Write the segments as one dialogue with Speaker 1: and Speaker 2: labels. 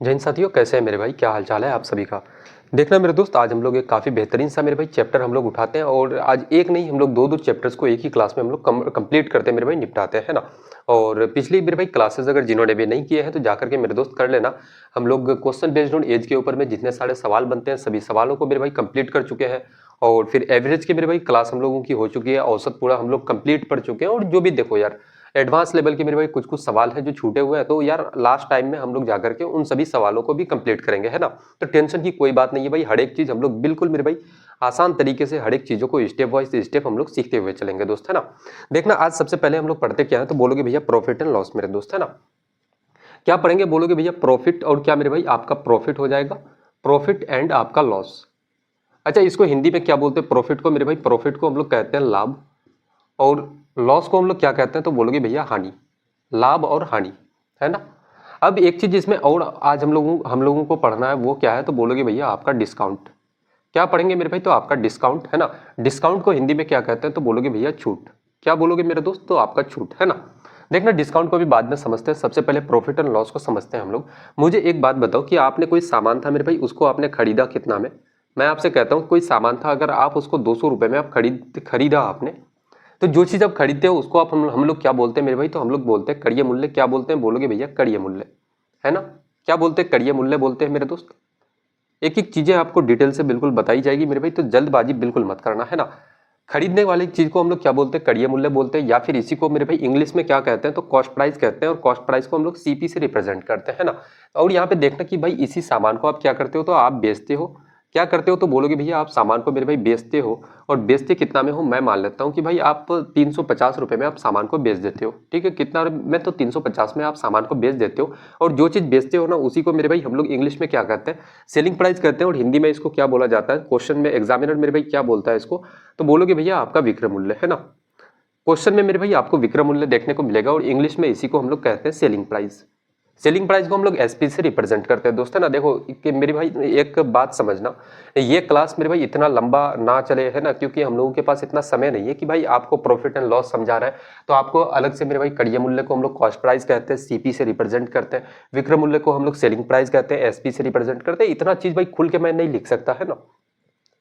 Speaker 1: जय हिंद साथियों, कैसे हैं मेरे भाई? क्या हाल चाल है आप सभी का? देखना मेरे दोस्त, आज हम लोग एक काफ़ी बेहतरीन सा मेरे भाई चैप्टर हम लोग उठाते हैं और आज एक नहीं हम लोग दो चैप्टर्स को एक ही क्लास में हम लोग कंप्लीट करते हैं मेरे भाई, निपटाते हैं, है ना। और पिछली मेरे भाई क्लासेस अगर जिन्होंने भी नहीं किए हैं तो जाकर के मेरे दोस्त कर लेना। हम लोग क्वेश्चन बेस्ड ऑन एज के ऊपर में जितने सारे सवाल बनते हैं सभी सवालों को मेरे भाई कंप्लीट कर चुके हैं। और फिर एवरेज के मेरे भाई क्लास हम लोगों की हो चुकी है, औसत पूरा हम लोग कंप्लीट कर चुके हैं। और जो भी देखो यार, एडवांस लेवल के मेरे भाई कुछ कुछ सवाल हैं जो छूटे हुए हैं, तो यार लास्ट टाइम में हम लोग जाकर के उन सभी सवालों को भी कंप्लीट करेंगे, है ना। तो टेंशन की कोई बात नहीं है भाई, हर एक चीज हम लोग बिल्कुल मेरे भाई आसान तरीके से हर एक चीजों को स्टेप बाय स्टेप हम लोग सीखते हुए चलेंगे दोस्त, है ना। देखना आज सबसे पहले हम लोग पढ़ते क्या है, तो बोलोगे भैया प्रॉफिट एंड लॉस मेरे दोस्त, है ना। क्या पढ़ेंगे? बोलोगे भैया प्रॉफिट और क्या मेरे भाई, आपका प्रॉफिट हो जाएगा, प्रॉफिट एंड आपका लॉस। अच्छा, इसको हिंदी में क्या बोलते हैं? प्रॉफिट को मेरे भाई, प्रॉफिट को हम लोग कहते हैं लाभ, और लॉस को हम लोग क्या कहते हैं? तो बोलोगे भैया हानि, लाभ और हानि, है ना। अब एक चीज इसमें और आज हम लोगों को पढ़ना है, वो क्या है? तो बोलोगे भैया आपका डिस्काउंट। क्या पढ़ेंगे मेरे भाई? तो आपका डिस्काउंट, है ना। डिस्काउंट को हिंदी में क्या कहते हैं? तो बोलोगे भैया छूट। क्या बोलोगे मेरे दोस्त? तो आपका छूट, है ना। देखना डिस्काउंट को भी बाद में समझते हैं, सबसे पहले प्रॉफिट एंड लॉस को समझते हैं हम लोग। मुझे एक बात बताओ कि आपने कोई सामान था मेरे भाई, उसको आपने खरीदा कितना में? मैं आपसे कहता हूँ कोई सामान था, अगर आप उसको 200 रुपए में आप खरीदा आपने, तो जो चीज आप खरीदते हो उसको आप हम लोग क्या बोलते हैं मेरे भाई? तो हम लोग बोलते हैं कड़िय मूल्य। क्या बोलते हैं? बोलोगे भैया कड़िय मूल्य, है ना। क्या बोलते हैं? कड़िय मूल्य बोलते हैं मेरे दोस्त। एक एक चीजें आपको डिटेल से बिल्कुल बताई जाएगी मेरे भाई, तो जल्दबाजी बिल्कुल मत करना, है ना। खरीदने वाली चीज को हम लोग क्या बोलते हैं? कड़िय मूल्य बोलते हैं, या फिर इसी को मेरे भाई इंग्लिश में क्या कहते हैं? तो कॉस्ट प्राइस कहते हैं, और कॉस्ट प्राइस को हम लोग सीपी से रिप्रेजेंट करते हैं, है ना। और यहाँ पे देखना कि भाई इसी सामान को आप क्या करते हो? तो आप बेचते हो। क्या करते हो? तो बोलोगे भैया आप सामान को मेरे भाई बेचते हो, और बेचते कितना में हो? मैं मान लेता हूँ कि भाई आप 350 रुपए में आप सामान को बेच देते हो, ठीक है। कितना में? तो 350 में आप सामान को बेच देते हो। और जो चीज बेचते हो ना, उसी को मेरे भाई हम लोग इंग्लिश में क्या कहते हैं? सेलिंग प्राइस कहते हैं। और हिंदी में इसको क्या बोला जाता है? क्वेश्चन में एग्जामिनर मेरे भाई क्या बोलता है इसको? तो बोलोगे भैया आपका विक्रय मूल्य, है ना। क्वेश्चन में मेरे भाई आपको विक्रय मूल्य देखने को मिलेगा, और इंग्लिश में इसी को हम लोग कहते हैं सेलिंग प्राइस। सेलिंग प्राइस को हम लोग एसपी से रिप्रेजेंट करते हैं दोस्त, है ना। देखो कि मेरे भाई एक बात समझना, ये क्लास मेरे भाई इतना लंबा ना चले, है ना, क्योंकि हम लोगों के पास इतना समय नहीं है कि भाई आपको प्रॉफिट एंड लॉस समझा रहा है तो आपको अलग से मेरे भाई कड़िय मूल्य को हम लोग कॉस्ट प्राइस कहते हैं, सीपी से रिप्रेजेंट करते हैं, विक्रय मूल्य को हम लोग सेलिंग प्राइस कहते हैं, एसपी से रिप्रेजेंट करते हैं। इतना चीज भाई खुल के मैं नहीं लिख सकता, है ना।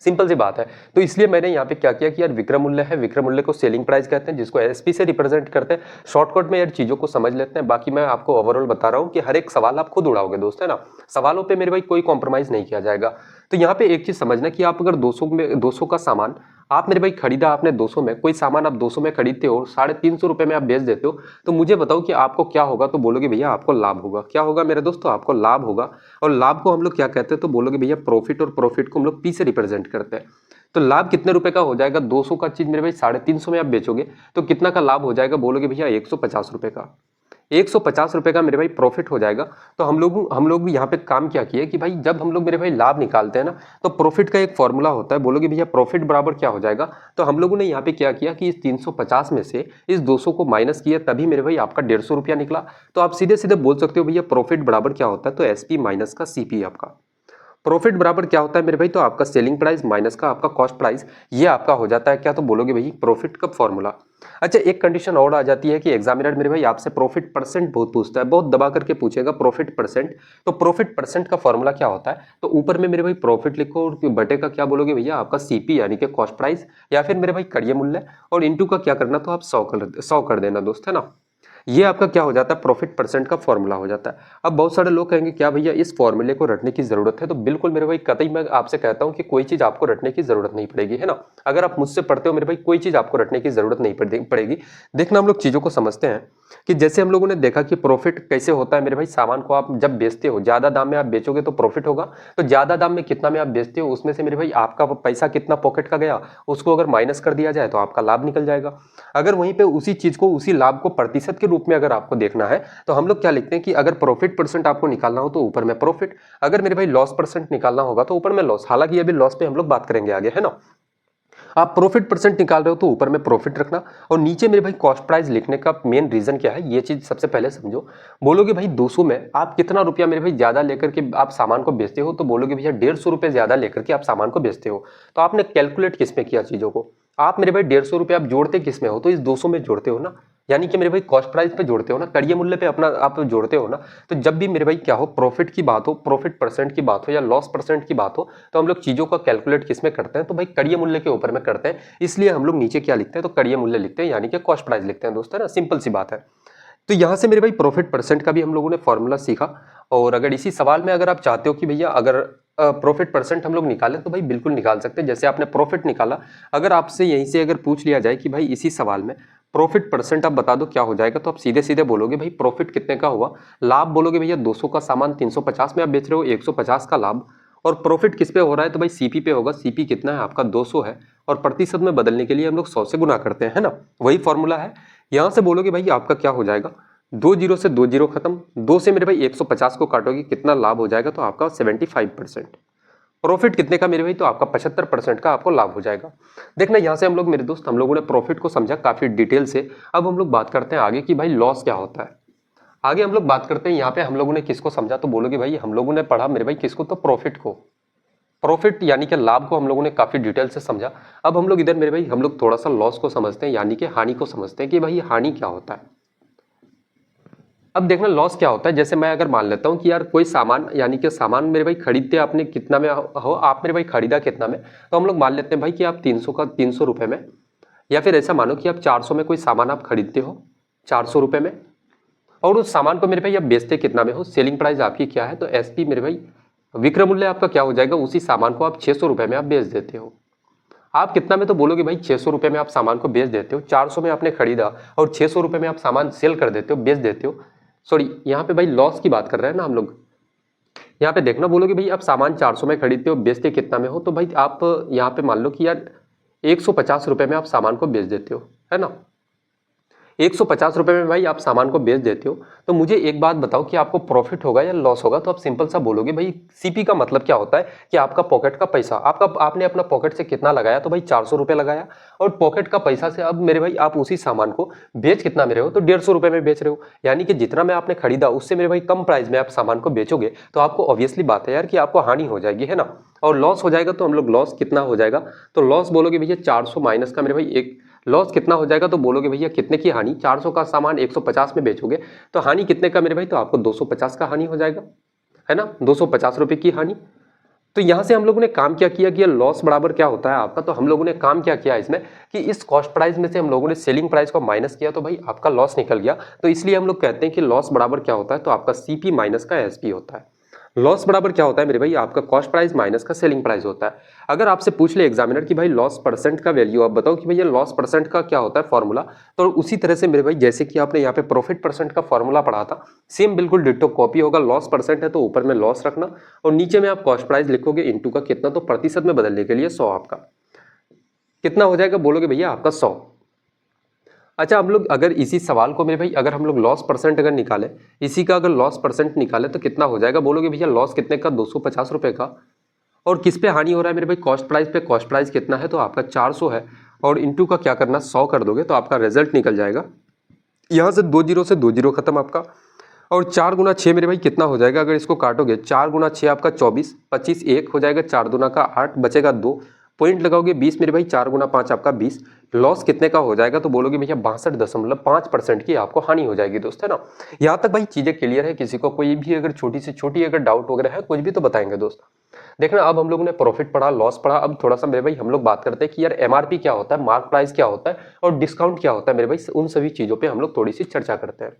Speaker 1: सिंपल सी बात है। तो इसलिए मैंने यहाँ पे क्या किया कि यार विक्रय मूल्य है, विक्रय मूल्य को सेलिंग प्राइस कहते हैं, जिसको एसपी से रिप्रेजेंट करते हैं। शॉर्टकट में यार चीजों को समझ लेते हैं, बाकी मैं आपको ओवरऑल बता रहा हूँ कि हर एक सवाल आप खुद उड़ाओगे दोस्त, है ना। सवालों पे मेरे भाई कोई कॉम्प्रोमाइज नहीं किया जाएगा। तो यहाँ पे एक चीज समझना कि आप अगर 200 का सामान आप मेरे भाई खरीदा आपने 200 में, कोई सामान आप 200 में खरीदते हो, 350 रुपए में आप बेच देते हो, तो मुझे बताओ कि आपको क्या होगा? तो बोलोगे भैया आपको लाभ होगा। क्या होगा मेरे दोस्तों? आपको लाभ होगा। और लाभ को हम लोग क्या कहते हैं? तो बोलोगे भैया प्रॉफिट, और प्रॉफिट को हम लोग पी से रिप्रेजेंट करते हैं। तो लाभ कितने रुपए का हो जाएगा? 200 का चीज मेरे भाई 350 में आप बेचोगे तो कितना का लाभ हो जाएगा? बोलोगे भैया 150 रुपए का। 150 रुपए का मेरे भाई प्रॉफिट हो जाएगा। तो हम लोग यहाँ पे काम क्या किए कि भाई जब हम लोग मेरे भाई लाभ निकालते हैं ना, तो प्रॉफिट का एक फॉर्मूला होता है। बोलोगे भैया प्रॉफिट बराबर क्या हो जाएगा? तो हम लोगों ने यहाँ पे क्या किया कि इस 350 में से इस 200 को माइनस किया, तभी मेरे भाई आपका 150 रुपया निकला। तो आप सीधे सीधे बोल सकते हो भैया प्रॉफिट बराबर क्या होता है? तो एसपी माइनस का सीपी। आपका प्रॉफिट बराबर क्या होता है मेरे भाई? तो आपका सेलिंग प्राइस माइनस का आपका कॉस्ट प्राइस, ये आपका हो जाता है क्या? तो बोलोगे भाई प्रॉफिट का फॉर्मूला। अच्छा, एक कंडीशन और आ जाती है कि एग्जामिनर मेरे भाई आपसे प्रॉफिट परसेंट बहुत पूछता है, बहुत दबा करके पूछेगा प्रॉफिट परसेंट। तो प्रॉफिट परसेंट का फॉर्मूला क्या होता है? तो ऊपर में मेरे भाई प्रॉफिट लिखो, और बटे का क्या बोलोगे भैया? आपका सीपी यानी कि कॉस्ट प्राइस, या फिर मेरे भाई कड़िय मूल्य, और इंटू का क्या करना? तो आप 100 कर देना दोस्त, है ना। ये आपका क्या हो जाता है? प्रॉफिट परसेंट का फॉर्मूला हो जाता है। अब बहुत सारे लोग कहेंगे क्या भैया इस फॉर्मूले को रटने की जरूरत है? तो बिल्कुल मेरे भाई कतई मैं आपसे कहता हूं कि कोई चीज आपको रटने की जरूरत नहीं पड़ेगी, है ना। अगर आप मुझसे पढ़ते हो मेरे भाई, कोई चीज आपको रटने की जरूरत नहीं पड़ेगी। देखना हम लोग चीजों को समझते हैं कि जैसे हम लोगों ने देखा कि प्रॉफिट कैसे होता है मेरे भाई। सामान को आप जब बेचते हो, ज्यादा दाम में आप बेचोगे तो प्रॉफिट होगा। तो ज्यादा दाम में कितना में आप बेचते हो, उसमें से मेरे भाई आपका पैसा कितना पॉकेट का गया, उसको अगर माइनस कर दिया जाए तो आपका लाभ निकल जाएगा। अगर वहीं पे उसी चीज को, उसी लाभ को प्रतिशत के रूप में अगर आपको देखना है, तो हम लोग क्या लिखते हैं कि अगर प्रॉफिट परसेंट आपको निकालना हो तो ऊपर में प्रॉफिट, अगर मेरे भाई लॉस परसेंट निकालना होगा तो ऊपर में लॉस। हालांकि अभी लॉस पे हम लोग बात करेंगे आगे, है ना। आप प्रॉफिट परसेंट निकाल रहे हो तो ऊपर में प्रॉफिट रखना, और नीचे मेरे भाई कॉस्ट प्राइस लिखने का मेन रीजन क्या है, ये चीज सबसे पहले समझो। बोलोगे भाई 200 में आप कितना रुपया मेरे भाई ज्यादा लेकर के आप सामान को बेचते हो? तो बोलोगे भैया 150 रुपए ज्यादा लेकर के आप सामान को बेचते हो। तो आपने कैलकुलेट किस में किया चीजों को? आप मेरे भाई 150 रुपए आप जोड़ते किस में हो? तो इस 200 में जोड़ते हो ना। यानी कि मेरे भाई कॉस्ट प्राइस पे जोड़ते हो ना, कड़िए मूल्य पे अपना आप जोड़ते हो ना, तो जब भी मेरे भाई क्या हो, प्रॉफिट की बात हो, प्रॉफिट परसेंट की बात हो या लॉस परसेंट की बात हो, तो हम लोग चीजों का कैलकुलेट किस में करते हैं, तो भाई कड़िए मूल्य के ऊपर में करते हैं। इसलिए हम लोग नीचे क्या लिखते हैं, तो कड़िए मूल्य लिखते हैं, यानी कि कॉस्ट प्राइस लिखते हैं दोस्तों, है ना, सिंपल सी बात है। तो यहाँ से मेरे भाई प्रॉफिट परसेंट का भी हम लोगों ने फॉर्मूला सीखा। और अगर इसी सवाल में अगर आप चाहते हो कि भैया अगर प्रॉफिट परसेंट हम लोग निकालें, तो भाई बिल्कुल निकाल सकते हैं। जैसे आपने प्रॉफिट निकाला, अगर आपसे यहीं से अगर पूछ लिया जाए कि भाई इसी सवाल में प्रॉफिट परसेंट आप बता दो क्या हो जाएगा, तो आप सीधे सीधे बोलोगे भाई प्रॉफिट कितने का हुआ, लाभ बोलोगे भैया 200 का सामान 350 में आप बेच रहे हो, 150 का लाभ। और प्रॉफिट किस पे हो रहा है, तो भाई सीपी पे होगा, सीपी कितना है आपका 200 है, और प्रतिशत में बदलने के लिए हम लोग 100 से गुना करते हैं, है ना, वही फॉर्मूला है। यहां से बोलोगे भाई आपका क्या हो जाएगा, 2 जीरो से 2 जीरो खत्म, 2 से मेरे भाई 150 को काटोगे कितना लाभ हो जाएगा, तो आपका 75%। प्रॉफिट कितने का मेरे भाई, तो आपका 75% का आपको लाभ हो जाएगा। देखना यहाँ से हम लोग मेरे दोस्त, हम लोगों ने प्रॉफिट को समझा काफी डिटेल से। अब हम लोग बात करते हैं आगे कि भाई लॉस क्या होता है। आगे हम लोग बात करते हैं, यहाँ पे हम लोगों ने किसको समझा, तो बोलोगे भाई हम लोगों ने पढ़ा मेरे भाई किसको, तो प्रॉफिट को, प्रॉफिट यानी कि लाभ को हम लोगों ने काफी डिटेल से समझा। अब हम लोग इधर मेरे भाई हम लोग थोड़ा सा लॉस को समझते हैं, यानी कि हानि को समझते हैं कि भाई हानि क्या होता है। अब देखना लॉस क्या होता है। जैसे मैं अगर मान लेता हूं कि यार कोई सामान, यानी कि सामान मेरे भाई खरीदते आपने कितना में हो, आप मेरे भाई खरीदा कितना में, तो हम लोग मान लेते हैं भाई कि आप 300 का 300 रुपए में, या फिर ऐसा मानो कि आप 400 में कोई सामान आप खरीदते हो 400 रुपए में, और उस सामान को मेरे भाई आप बेचते कितना में हो, सेलिंग प्राइस आपकी क्या है, तो एसपी मेरे भाई विक्रय मूल्य आपका क्या हो जाएगा, उसी सामान को आप 600 रुपए में आप बेच देते हो। आप कितना में, तो बोलोगे भाई 600 रुपए में आप सामान को बेच देते हो, 400 में आपने खरीदा और 600 रुपए में आप सामान सेल कर देते हो, बेच देते हो। सॉरी, यहाँ पे भाई लॉस की बात कर रहे हैं ना हम लोग। यहाँ पे देखना, बोलोगे भाई आप सामान 400 में खरीदते हो, बेचते कितना में हो, तो भाई आप यहाँ पे मान लो कि यार 150 रुपए में आप सामान को बेच देते हो, है ना, 150 रुपए में भाई आप सामान को बेच देते हो। तो मुझे एक बात बताओ कि आपको प्रॉफिट होगा या लॉस होगा, तो आप सिंपल सा बोलोगे भाई सीपी का मतलब क्या होता है कि आपका पॉकेट का पैसा, आपका आपने अपना पॉकेट से कितना लगाया, तो भाई 400 रुपए लगाया, और पॉकेट का पैसा से अब मेरे भाई आप उसी सामान को बेच कितना में रहे हो, तो 150 रुपए में बेच रहे हो। यानी कि जितना में आपने खरीदा उससे मेरे भाई कम प्राइस में आप सामान को बेचोगे, तो आपको ऑब्वियसली बात है यार कि आपको हानि हो जाएगी, है ना। और लॉस हो जाएगा, तो हम लोग लॉस कितना हो जाएगा, तो लॉस बोलोगे भैया 400 माइनस का मेरे भाई एक लॉस कितना हो जाएगा, तो बोलोगे भैया कितने की हानि, 400 का सामान 150 में बेचोगे, तो हानि कितने का मेरे भाई, तो आपको 250 का हानि हो जाएगा, है ना, 250 रुपए की हानि। तो यहां से हम लोगों ने काम क्या किया कि लॉस बराबर क्या होता है आपका, तो हम लोगों ने काम क्या किया इसमें कि इस कॉस्ट प्राइस में से हम लोगों ने सेलिंग प्राइस को माइनस किया, तो भाई आपका लॉस निकल गया। तो इसलिए हम लोग कहते हैं कि लॉस बराबर क्या होता है, तो आपका सीपी माइनस का एसपी होता है। लॉस बराबर क्या होता है मेरे भाई, आपका कॉस्ट प्राइस माइनस का सेलिंग प्राइस होता है। अगर आपसे पूछ ले एग्जामिनर कि भाई लॉस परसेंट का वैल्यू, आप बताओ कि भैया लॉस परसेंट का क्या होता है फॉर्मूला, तो उसी तरह से मेरे भाई जैसे कि आपने यहाँ पे प्रॉफिट परसेंट का फॉर्मूला पढ़ा था, सेम बिल्कुल डिट्टो कॉपी होगा। लॉस परसेंट है तो ऊपर में लॉस रखना, और नीचे में आप कॉस्ट प्राइस लिखोगे इनटू का कितना, तो प्रतिशत में बदलने के लिए 100 आपका कितना हो जाएगा, बोलोगे भैया आपका 100। अच्छा, हम लोग अगर इसी सवाल को मेरे भाई अगर हम लोग लॉस परसेंट अगर निकाले, इसी का अगर लॉस परसेंट निकाले तो कितना हो जाएगा, बोलोगे भैया लॉस कितने का, 250 रुपए का। और किस पे हानि हो रहा है मेरे भाई, कॉस्ट प्राइस पे। कॉस्ट प्राइस कितना है, तो आपका 400 है, और इनटू का क्या करना, 100 कर दोगे तो आपका रिजल्ट निकल जाएगा। यहाँ से 2 जीरो से 2 जीरो खत्म आपका, और 4 गुना 6 मेरे भाई कितना हो जाएगा, अगर इसको काटोगे 4 गुना 6 आपका 24, 25 1 हो जाएगा, 4 दूना का 8 बचेगा 2, पॉइंट लगाओगे 20 मेरे भाई, 4 गुना 5 आपका 20। लॉस कितने का हो जाएगा, तो बोलोगे भैया 62.5% की आपको हानि हो जाएगी दोस्त, है ना। यहाँ तक भाई चीजें क्लियर है, किसी को कोई भी अगर छोटी से छोटी अगर डाउट वगैरह है कुछ भी तो बताएंगे दोस्त। देखना, अब हम लोगों ने प्रॉफिट पढ़ा, लॉस पढ़ा, अब थोड़ा सा मेरे भाई हम लोग बात करते हैं कि यार एमआरपी क्या होता है, मार्क प्राइस क्या होता है, और डिस्काउंट क्या होता है मेरे भाई, उन सभी चीजों पे हम लोग थोड़ी सी चर्चा करते हैं।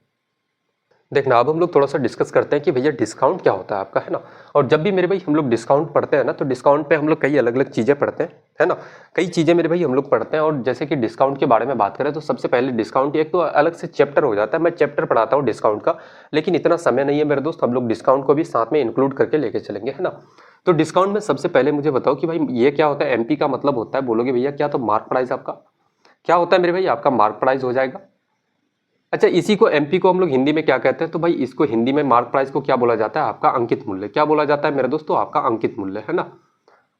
Speaker 1: देखना, अब हम लोग थोड़ा सा डिस्कस करते हैं कि भैया डिस्काउंट क्या होता है आपका, है ना। और जब भी मेरे भाई हम लोग डिस्काउंट पढ़ते हैं ना, तो डिस्काउंट पे हम लोग कई अलग अलग चीजें पढ़ते हैं, है ना। कई चीजें मेरे भाई हम लोग पढ़ते हैं, और जैसे कि डिस्काउंट के बारे में बात करें तो सबसे पहले डिस्काउंट एक तो अलग से चैप्टर हो जाता है, मैं चैप्टर पढ़ाता हूँ डिस्काउंट का, लेकिन इतना समय नहीं है मेरे दोस्त, हम लोग डिस्काउंट को भी साथ में इंक्लूड करके लेके चलेंगे, है ना। तो डिस्काउंट में सबसे पहले मुझे बताओ कि भाई ये क्या होता है, एमपी का मतलब होता है, बोलोगे भैया क्या, तो मार्क प्राइस आपका क्या होता है मेरे भाई, आपका मार्क प्राइस हो जाएगा। अच्छा, इसी को एमपी को हम लोग हिंदी में क्या कहते हैं, तो भाई इसको हिंदी में मार्क प्राइस को क्या बोला जाता है, आपका अंकित मूल्य। क्या बोला जाता है मेरे दोस्तों, आपका अंकित मूल्य, है ना।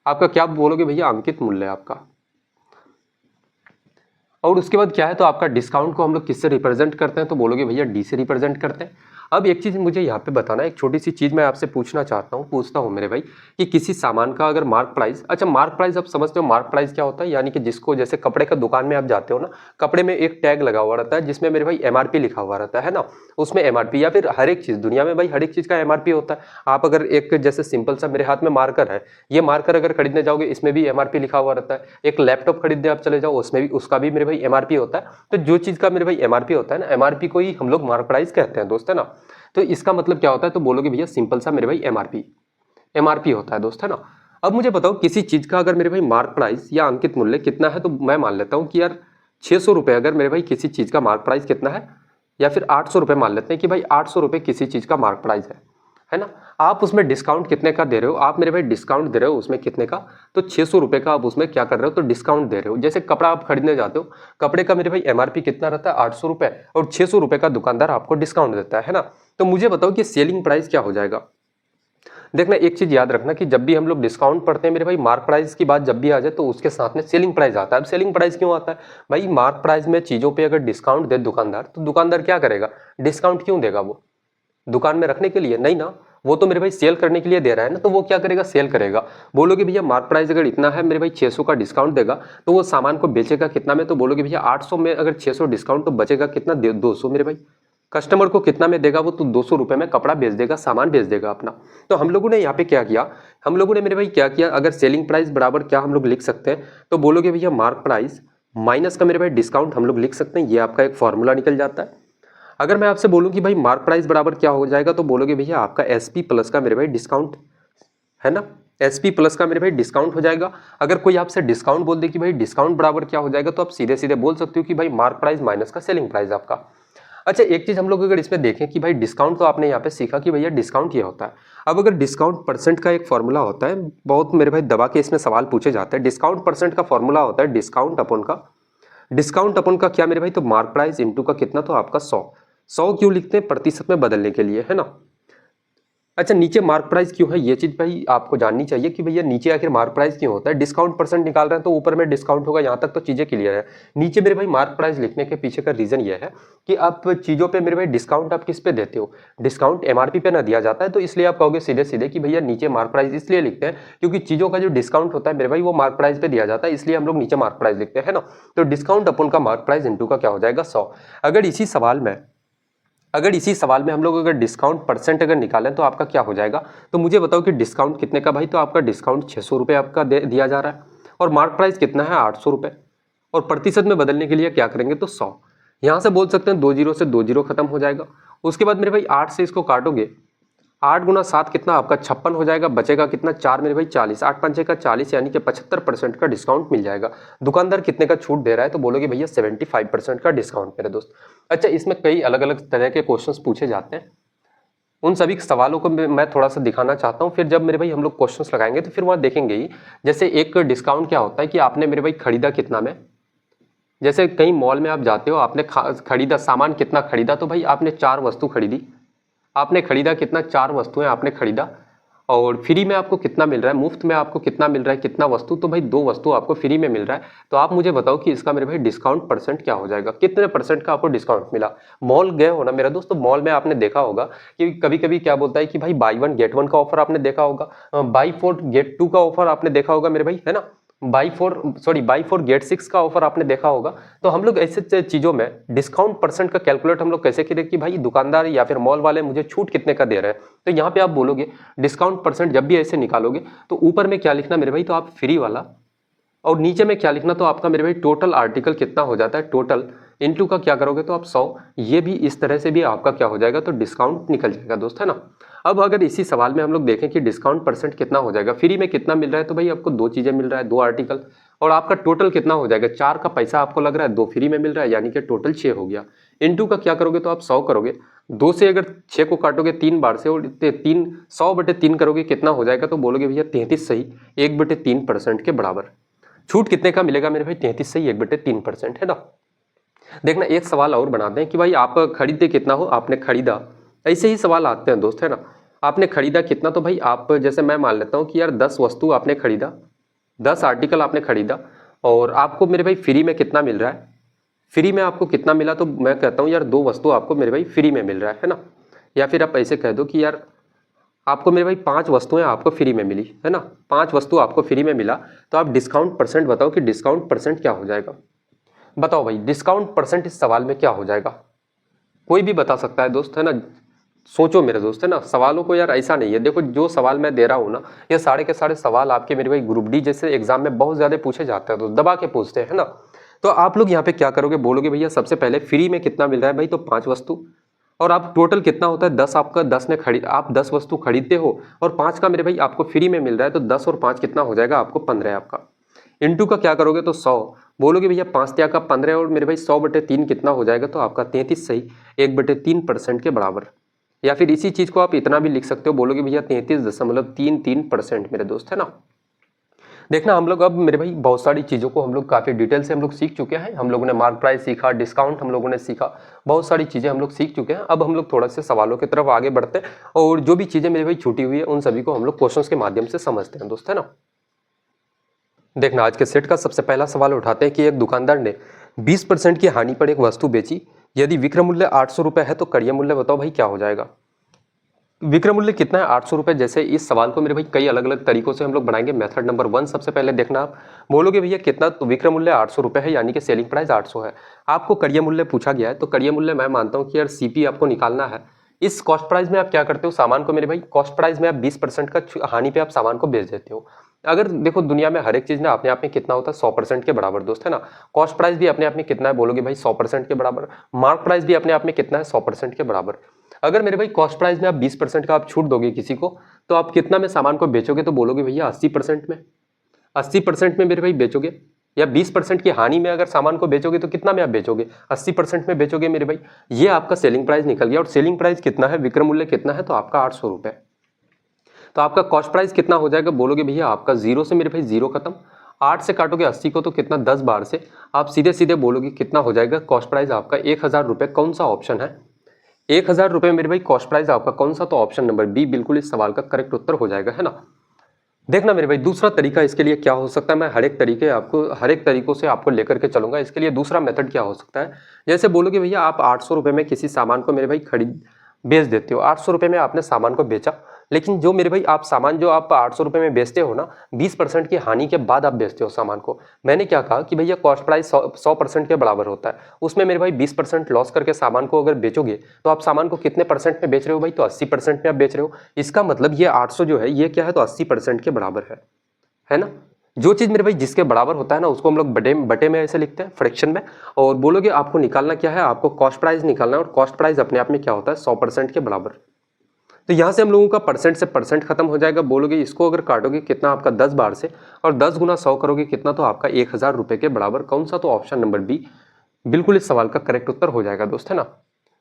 Speaker 1: आपका क्या बोलोगे भैया, अंकित मूल्य आपका। और उसके बाद क्या है, तो आपका डिस्काउंट को हम लोग किससे रिप्रेजेंट करते हैं, तो बोलोगे भैया डी से रिप्रेजेंट करते हैं। अब एक चीज़ मुझे यहाँ पे बताना है, एक छोटी सी चीज़ मैं आपसे पूछता हूँ मेरे भाई, कि किसी सामान का अगर मार्क प्राइस, अच्छा मार्क प्राइस आप समझते हो मार्क प्राइस क्या होता है, यानी कि जिसको जैसे कपड़े का दुकान में आप जाते हो ना, कपड़े में एक टैग लगा हुआ रहता है जिसमें मेरे भाई एमआरपी लिखा हुआ रहता है ना, उसमें एमआरपी, या फिर हर एक चीज़ दुनिया में भाई हर एक चीज़ का एमआरपी होता है। आप अगर एक जैसे सिंपल सा मेरे हाथ में मार्कर है, ये मार्कर अगर खरीदने जाओगे इसमें भी एमआरपी लिखा हुआ रहता है। एक लैपटॉप खरीदने आप चले जाओ उसमें भी, उसका भी मेरे भाई एमआरपी होता है। तो जो चीज़ का मेरे भाई एमआरपी होता है ना, एमआरपी को ही हम लोग मार्क प्राइस कहते हैं दोस्त, है ना। तो इसका मतलब क्या होता है, तो बोलोगे भैया सिंपल सा मेरे भाई एमआरपी होता है दोस्त, है ना। अब मुझे बताओ किसी चीज का अगर मेरे भाई मार्क प्राइस या अंकित मूल्य कितना है, तो मैं मान लेता हूं कि यार 600 रुपए, अगर मेरे भाई किसी चीज का मार्क प्राइस कितना है, या फिर 800 रुपए मान लेते हैं कि भाई 800 रुपए किसी चीज का मार्क प्राइस है ना। आप उसमें डिस्काउंट कितने का दे रहे हो, आप मेरे भाई डिस्काउंट दे रहे हो उसमें कितने का, तो 600 रुपए का आप उसमें क्या कर रहे हो, तो डिस्काउंट दे रहे हो। जैसे कपड़ा आप खरीदने जाते हो, कपड़े का मेरे भाई एमआरपी कितना रहता है, 800 रुपए, और 600 रुपए का दुकानदार आपको डिस्काउंट देता है ना। तो मुझे बताओ कि सेलिंग प्राइस क्या हो जाएगा। देखना एक चीज याद रखना कि जब भी हम लोग डिस्काउंट पढ़ते हैं मेरे भाई, मार्क प्राइस की बात जब भी आ जाए तो उसके साथ में सेलिंग प्राइस आता है। अब सेलिंग प्राइस क्यों आता है भाई, मार्क प्राइस में चीजों पे अगर डिस्काउंट दे दुकानदार, तो दुकानदार क्या करेगा, डिस्काउंट क्यों देगा, वो दुकान में रखने के लिए नहीं ना, वो तो मेरे भाई सेल करने के लिए दे रहा है ना, तो वो क्या करेगा, सेल करेगा। बोलोगे भैया मार्क प्राइस अगर इतना है मेरे भाई 600 का डिस्काउंट देगा, तो वो सामान को बेचेगा कितना में, तो बोलोगे भैया 800 में, अगर 600 डिस्काउंट तो बचेगा कितना, 200 मेरे भाई। कस्टमर को कितना में देगा वो, तो 200 रुपए में कपड़ा बेच देगा, सामान बेच देगा अपना। तो हम लोगों ने यहाँ पे क्या किया, हम लोगों ने मेरे भाई क्या किया, अगर सेलिंग प्राइस बराबर क्या हम लोग लिख सकते हैं, तो बोलोगे भैया मार्क प्राइस माइनस का मेरे भाई डिस्काउंट हम लोग लिख सकते हैं, ये आपका एक फॉर्मूला निकल जाता है। अगर मैं आपसे बोलूं कि भाई मार्क प्राइस बराबर क्या हो जाएगा, तो बोलोगे भैया आपका एसपी प्लस का मेरे भाई डिस्काउंट, है ना, एसपी प्लस का मेरे भाई डिस्काउंट हो जाएगा। अगर कोई आपसे डिस्काउंट बोल दे कि भाई डिस्काउंट बराबर क्या हो जाएगा, तो आप सीधे सीधे बोल सकते हो कि भाई मार्क प्राइस माइनस का सेलिंग प्राइस आपका। अच्छा एक चीज हम लोग अगर इसमें देखें कि भाई डिस्काउंट, तो आपने यहाँ पे सीखा कि भैया डिस्काउंट ये होता है। अब अगर डिस्काउंट परसेंट का एक फॉर्मूला होता है, बहुत मेरे भाई दबा के इसमें सवाल पूछे जाते हैं। डिस्काउंट परसेंट का फॉर्मूला होता है डिस्काउंट अपन का क्या मेरे भाई, तो मार्क प्राइस इंटू का कितना, तो आपका 100 क्यों लिखते हैं, प्रतिशत में बदलने के लिए, है ना। अच्छा नीचे मार्क प्राइस क्यों है, ये चीज भाई आपको जाननी चाहिए कि भैया नीचे आखिर मार्क प्राइस क्यों होता है। डिस्काउंट परसेंट निकाल रहे हैं तो ऊपर में डिस्काउंट होगा, यहाँ तक तो चीजें क्लियर है। नीचे मेरे भाई मार्क प्राइस लिखने के पीछे का रीजन ये है कि आप चीजों पे मेरे भाई डिस्काउंट आप किस पे देते हो, डिस्काउंट एमआरपी पे ना दिया जाता है, तो इसलिए आप कहोगे सीधे सीधे कि भैया नीचे मार्क प्राइस इसलिए लिखते हैं क्योंकि चीजों का जो डिस्काउंट होता है मेरे भाई वो मार्क प्राइस पे दिया जाता है, इसलिए हम लोग नीचे मार्क प्राइस लिखते हैं ना। तो डिस्काउंट अपन का मार्क प्राइस इंटू का क्या हो जाएगा 100। अगर इसी सवाल में हम लोग अगर डिस्काउंट परसेंट अगर निकालें तो आपका क्या हो जाएगा, तो मुझे बताओ कि डिस्काउंट कितने का भाई, तो आपका डिस्काउंट 600 रुपये आपका दिया जा रहा है, और मार्क प्राइस कितना है 800 रुपये, और प्रतिशत में बदलने के लिए क्या करेंगे, तो 100। यहाँ से बोल सकते हैं 2 जीरो से 2 जीरो खत्म हो जाएगा। उसके बाद मेरे भाई 8 से इसको काटोगे, 8 गुना 7 कितना आपका 56 हो जाएगा, बचेगा कितना 4 मेरे भाई 40, 8 पंचे का 40, यानी कि 75% का डिस्काउंट मिल जाएगा। दुकानदार कितने का छूट दे रहा है, तो बोलोगे भैया 75% का डिस्काउंट मेरे दोस्त। अच्छा इसमें कई अलग अलग तरह के क्वेश्चंस पूछे जाते हैं, उन सभी सवालों को मैं थोड़ा सा दिखाना चाहता हूँ, फिर जब मेरे भाई हम लोग क्वेश्चंस लगाएंगे तो फिर वहाँ देखेंगे ही। जैसे एक डिस्काउंट क्या होता है कि आपने मेरे भाई खरीदा कितना में, जैसे कहीं मॉल में आप जाते हो, आपने खरीदा सामान कितना खरीदा, तो भाई आपने 4 वस्तु खरीदी, आपने खरीदा कितना, 4 वस्तुएं आपने खरीदा, और फ्री में आपको कितना मिल रहा है, मुफ्त में आपको कितना मिल रहा है, कितना वस्तु, तो भाई 2 वस्तु आपको फ्री में मिल रहा है। तो आप मुझे बताओ कि इसका मेरे भाई डिस्काउंट परसेंट क्या हो जाएगा, कितने परसेंट का आपको डिस्काउंट मिला। मॉल गए हो ना मेरा दोस्त, तो मॉल में आपने देखा होगा कि कभी कभी क्या बोलता है कि भाई बाई 1 गेट 1 का ऑफर आपने देखा होगा, बाई 4 गेट 2 का ऑफर आपने देखा होगा मेरे भाई, है ना, बाई 4 गेट 6 का ऑफर आपने देखा होगा। तो हम लोग ऐसे चीजों में डिस्काउंट परसेंट का कैलकुलेट हम लोग कैसे करें कि भाई दुकानदार या फिर मॉल वाले मुझे छूट कितने का दे रहे हैं। तो यहाँ पे आप बोलोगे डिस्काउंट परसेंट जब भी ऐसे निकालोगे तो ऊपर में क्या लिखना मेरे भाई, तो आप फ्री वाला, और नीचे में क्या लिखना, तो आपका मेरे भाई टोटल आर्टिकल कितना हो जाता है, टोटल इनटू का क्या करोगे, तो आप 100। ये भी इस तरह से भी आपका क्या हो जाएगा, तो डिस्काउंट निकल जाएगा दोस्त, है ना। अब अगर इसी सवाल में हम लोग देखें कि डिस्काउंट परसेंट कितना हो जाएगा, फ्री में कितना मिल रहा है, तो भाई आपको 2 चीजें मिल रहा है, 2 आर्टिकल, और आपका टोटल कितना हो जाएगा, 4 का पैसा आपको लग रहा है, 2 फ्री में मिल रहा है, यानी कि टोटल 6 हो गया। इनटू का क्या करोगे, तो आप 100 करोगे, 2 से अगर 6 को काटोगे 3 बार से, और 100/3 करोगे कितना हो जाएगा, तो बोलोगे भैया 33 सही 1/3% के बराबर। छूट कितने का मिलेगा मेरे भाई, 33 सही 1/3%, है ना। देखना एक सवाल और बनाते हैं कि भाई आप खरीदते कितना हो, आपने खरीदा, ऐसे ही सवाल आते हैं दोस्त, है ना। आपने खरीदा कितना, तो भाई आप जैसे मैं मान लेता हूँ कि यार 10 वस्तु आपने खरीदा, 10 आर्टिकल आपने खरीदा, और आपको मेरे भाई फ्री में कितना मिल रहा है, फ्री में आपको कितना मिला, तो मैं कहता हूँ यार 2 वस्तु आपको मेरे भाई फ्री में मिल रहा है ना। या फिर आप ऐसे कह दो कि यार आपको मेरे भाई 5 वस्तुएं आपको फ्री में मिली है ना, 5 वस्तु आपको फ्री में मिला, तो आप डिस्काउंट परसेंट बताओ कि डिस्काउंट परसेंट क्या हो जाएगा। बताओ भाई डिस्काउंट परसेंट इस सवाल में क्या हो जाएगा, कोई भी बता सकता है दोस्त, है ना। सोचो मेरे दोस्त, है ना, सवालों को यार ऐसा नहीं है, देखो जो सवाल मैं दे रहा हूँ ना, ये सारे के सारे सवाल आपके मेरे भाई ग्रुप डी जैसे एग्जाम में बहुत ज्यादा पूछे जाते हैं, तो दबा के पूछते हैं, है ना। तो आप लोग यहाँ पे क्या करोगे, बोलोगे भैया सबसे पहले फ्री में कितना मिल रहा है भाई, तो 5 वस्तु, और आप टोटल कितना होता है 10, आपका 10 ने खरीद, आप 10 वस्तु खरीदते हो और 5 का मेरे भाई आपको फ्री में मिल रहा है, तो 10 और 5 कितना हो जाएगा, आपको 15 आपका। इनटू का क्या करोगे तो 100, बोलोगे भैया 5 त्या का 15 और मेरे भाई 100/3 कितना हो जाएगा, तो आपका 33 सही 1/3% के बराबर। या फिर इसी चीज को आप इतना भी लिख सकते हो, बोलोगे भैया 33.33% मेरे दोस्त, है ना। देखना हम लोग अब मेरे भाई बहुत सारी चीज़ों को हम लोग काफ़ी डिटेल से हम लोग सीख चुके हैं, हम लोगों ने मार्क प्राइस सीखा, डिस्काउंट हम लोगों ने सीखा, बहुत सारी चीज़ें हम लोग सीख चुके हैं। अब हम लोग थोड़ा से सवालों की तरफ आगे बढ़ते हैं और जो भी चीज़ें मेरे भाई छूटी हुई है उन सभी को हम लोग क्वेश्चंस के माध्यम से समझते हैं दोस्त, है ना। देखना आज के सेट का सबसे पहला सवाल उठाते हैं कि एक दुकानदार ने 20% की हानि पर एक वस्तु बेची, यदि विक्रय मूल्य 800 रुपये है तो क्रय मूल्य बताओ भाई क्या हो जाएगा। विक्रय मूल्य कितना है, 800 रुपये। जैसे इस सवाल को मेरे भाई कई अलग अलग तरीकों से हम लोग बनाएंगे। मेथड नंबर 1 सबसे पहले देखना, आप बोलोगे भैया कितना, तो विक्रय मूल्य 800 रुपये है, यानी कि सेलिंग प्राइस 800 है। आपको क्रय मूल्य पूछा गया है, तो क्रय मूल्य मैं मानता हूँ कि यार सीपी आपको निकालना है। इस कॉस्ट प्राइस में आप क्या करते हो, सामान को मेरे भाई कॉस्ट प्राइस में आप 20% का हानि पे आप सामान को बेच देते हो। अगर देखो दुनिया में हर एक चीज ना अपने आप में कितना होता है 100% के बराबर दोस्त, है ना। कॉस्ट प्राइस भी अपने आप में कितना है, बोलोगे भाई 100% के बराबर। मार्क प्राइस भी अपने आप में कितना है, 100% के बराबर। अगर मेरे भाई कॉस्ट प्राइस में आप 20% का आप छूट दोगे किसी को, तो आप कितना में सामान को बेचोगे, तो बोलोगे भैया 80% में। 80% में मेरे भाई बेचोगे, या 20% की हानि में अगर सामान को बेचोगे तो कितना में आप बेचोगे, 80% में बेचोगे मेरे भाई। ये आपका सेलिंग प्राइस निकल गया। और सेलिंग प्राइस कितना है, विक्रय मूल्य कितना है, तो आपका 800 रुपये। तो आपका कॉस्ट प्राइस कितना हो जाएगा, बोलोगे भैया आपका 0 से मेरे भाई 0 खत्म, 8 से काटोगे 80 को तो कितना 10 बार से आप सीधे सीधे बोलोगे कितना हो जाएगा, कॉस्ट प्राइस आपका 1000 रुपये। कौन सा ऑप्शन है, 1000 रुपये मेरे भाई कॉस्ट प्राइस आपका कौन सा, तो ऑप्शन नंबर बी बिल्कुल इस सवाल का करेक्ट उत्तर हो जाएगा, है ना। देखना मेरे भाई दूसरा तरीका इसके लिए क्या हो सकता है, मैं हर एक तरीकों से आपको लेकर के चलूंगा। इसके लिए दूसरा मेथड क्या हो सकता है, जैसे बोलोगे भैया आप 800 रुपये में किसी सामान को मेरे भाई खरीद बेच देते हो, 800 रुपये में आपने सामान को बेचा, लेकिन जो मेरे भाई आप सामान जो आप 800 रुपये में बेचते हो ना, 20% की हानि के बाद आप बेचते हो सामान को। मैंने क्या कहा कि भैया कॉस्ट प्राइस 100% के बराबर होता है, उसमें मेरे भाई 20% लॉस करके सामान को अगर बेचोगे तो आप सामान को कितने परसेंट में बेच रहे हो भाई, तो 80% में आप बेच रहे हो। इसका मतलब ये 800 जो है ये क्या है, तो 80% के बराबर है ना। जो चीज मेरे भाई जिसके बराबर होता है ना, उसको हम लोग बटे में ऐसे लिखते हैं, फ्रैक्शन में। और बोलोगे आपको निकालना क्या है, आपको कॉस्ट प्राइस निकालना है, और कॉस्ट प्राइस अपने आप में क्या होता है, 100% के बराबर। तो यहाँ से हम लोगों का परसेंट से परसेंट खत्म हो जाएगा। बोलोगे इसको अगर काटोगे कितना, आपका 10 बार से, और 10 गुना 100 करोगे कितना, तो आपका 1000 रुपये के बराबर। कौन सा, तो ऑप्शन नंबर बी बिल्कुल इस सवाल का करेक्ट उत्तर हो जाएगा दोस्त, है ना।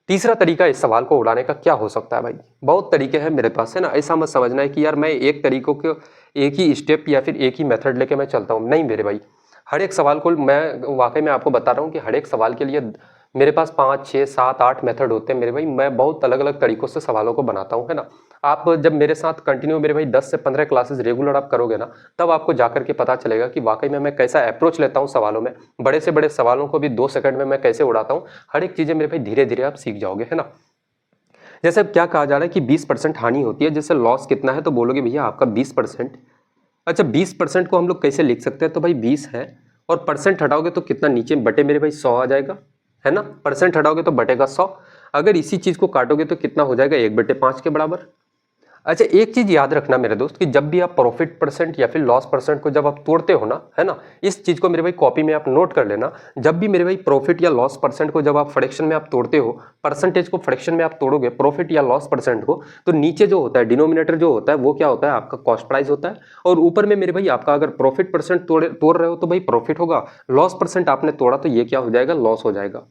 Speaker 1: तीसरा तरीका इस सवाल को उड़ाने का क्या हो सकता है भाई, बहुत तरीके हैं मेरे पास, है ना। ऐसा मत समझना है कि यार मैं एक तरीकों को एक ही स्टेप या फिर एक ही मेथड लेके मैं चलता हूँ, नहीं मेरे भाई। हर एक सवाल को मैं वाकई में आपको बता रहा हूँ कि हर एक सवाल के लिए मेरे पास 5, 6, 7, 8 मेथड होते हैं मेरे भाई। मैं बहुत अलग अलग तरीकों से सवालों को बनाता हूँ, है ना। आप जब मेरे साथ कंटिन्यू मेरे भाई 10 से 15 क्लासेस रेगुलर आप करोगे ना, तब आपको जाकर के पता चलेगा कि वाकई में मैं कैसा अप्रोच लेता हूँ सवालों में। बड़े से बड़े सवालों को भी 2 सेकंड में मैं कैसे उड़ाता हूँ, हर एक चीज़ें मेरे भाई धीरे धीरे आप सीख जाओगे, है ना। जैसे अब क्या कहा जा रहा है कि 20% हानि होती है, जैसे लॉस कितना है, तो बोलोगे भैया आपका 20%। अच्छा 20% को हम लोग कैसे लिख सकते हैं, तो भाई 20 है और परसेंट हटाओगे तो कितना, नीचे बटे मेरे भाई 100 आ जाएगा, है ना। परसेंट हटाओगे तो बटेगा 100। अगर इसी चीज को काटोगे तो कितना हो जाएगा, 1/5 के बराबर। अच्छा एक चीज याद रखना मेरे दोस्त कि जब भी आप प्रॉफिट परसेंट या फिर लॉस परसेंट को जब आप तोड़ते हो ना, है ना, इस चीज को मेरे भाई कॉपी में आप नोट कर लेना। जब भी मेरे भाई प्रॉफिट या लॉस परसेंट को जब आप फ्रैक्शन में आप तोड़ते हो, परसेंटेज को फ्रैक्शन में आप तोड़ोगे प्रॉफिट या लॉस परसेंट को, तो नीचे जो होता है डिनोमिनेटर जो होता है वो क्या होता है, आपका कॉस्ट प्राइस होता है। और ऊपर में मेरे भाई आपका अगर प्रॉफिट परसेंट तोड़ रहे हो तो भाई प्रॉफिट होगा, लॉस परसेंट आपने तोड़ा तो ये क्या हो जाएगा, लॉस हो जाएगा।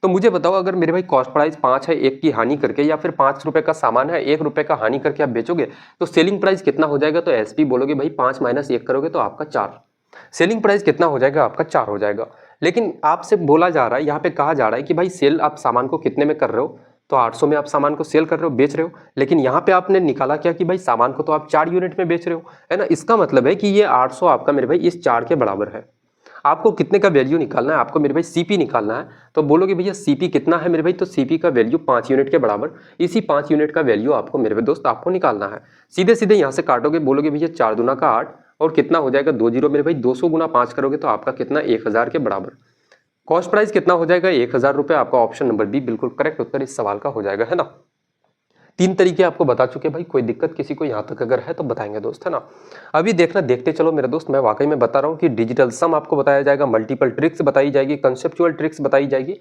Speaker 1: तो मुझे बताओ अगर मेरे भाई कॉस्ट प्राइस 5 है, 1 की हानि करके, या फिर 5 रुपए का सामान है, 1 रुपए का हानि करके आप बेचोगे, तो सेलिंग प्राइस कितना हो जाएगा, तो एसपी बोलोगे भाई 5 - 1 करोगे तो आपका 4। सेलिंग प्राइस कितना हो जाएगा, आपका 4 हो जाएगा। लेकिन आपसे बोला जा रहा है, यहाँ पे कहा जा रहा है कि भाई सेल आप सामान को कितने में कर रहे हो, तो 800 में आप सामान को सेल कर रहे हो, बेच रहे हो। लेकिन यहाँ पे आपने निकाला क्या कि भाई सामान को तो आप 4 यूनिट में बेच रहे हो, है ना। इसका मतलब है कि ये 800 आपका मेरे भाई इस 4 के बराबर है। आपको कितने का वैल्यू निकालना है, आपको मेरे भाई सीपी निकालना है। तो बोलोगे भैया सीपी कितना है मेरे भाई, तो सीपी का वैल्यू 5 यूनिट के बराबर, इसी 5 यूनिट का वैल्यू आपको मेरे भाई दोस्त आपको निकालना है। सीधे सीधे यहाँ से काटोगे, बोलोगे भैया 4 दूना का 8 और कितना हो जाएगा 2 जीरो मेरे भाई, 200 गुना 5 करोगे तो आपका कितना 1000 के बराबर। कॉस्ट प्राइस कितना हो जाएगा 1000 रुपये। आपका ऑप्शन नंबर बी बिल्कुल करेक्ट उत्तर इस सवाल का हो जाएगा, है ना। 3 तरीके आपको बता चुके भाई, कोई दिक्कत किसी को यहाँ तक अगर है तो बताएंगे दोस्त, है ना। अभी देखना, देखते चलो मेरे दोस्त, मैं वाकई में बता रहा हूँ कि डिजिटल सम आपको बताया जाएगा, मल्टीपल ट्रिक्स बताई जाएगी, कंसेप्चुअल ट्रिक्स बताई जाएगी,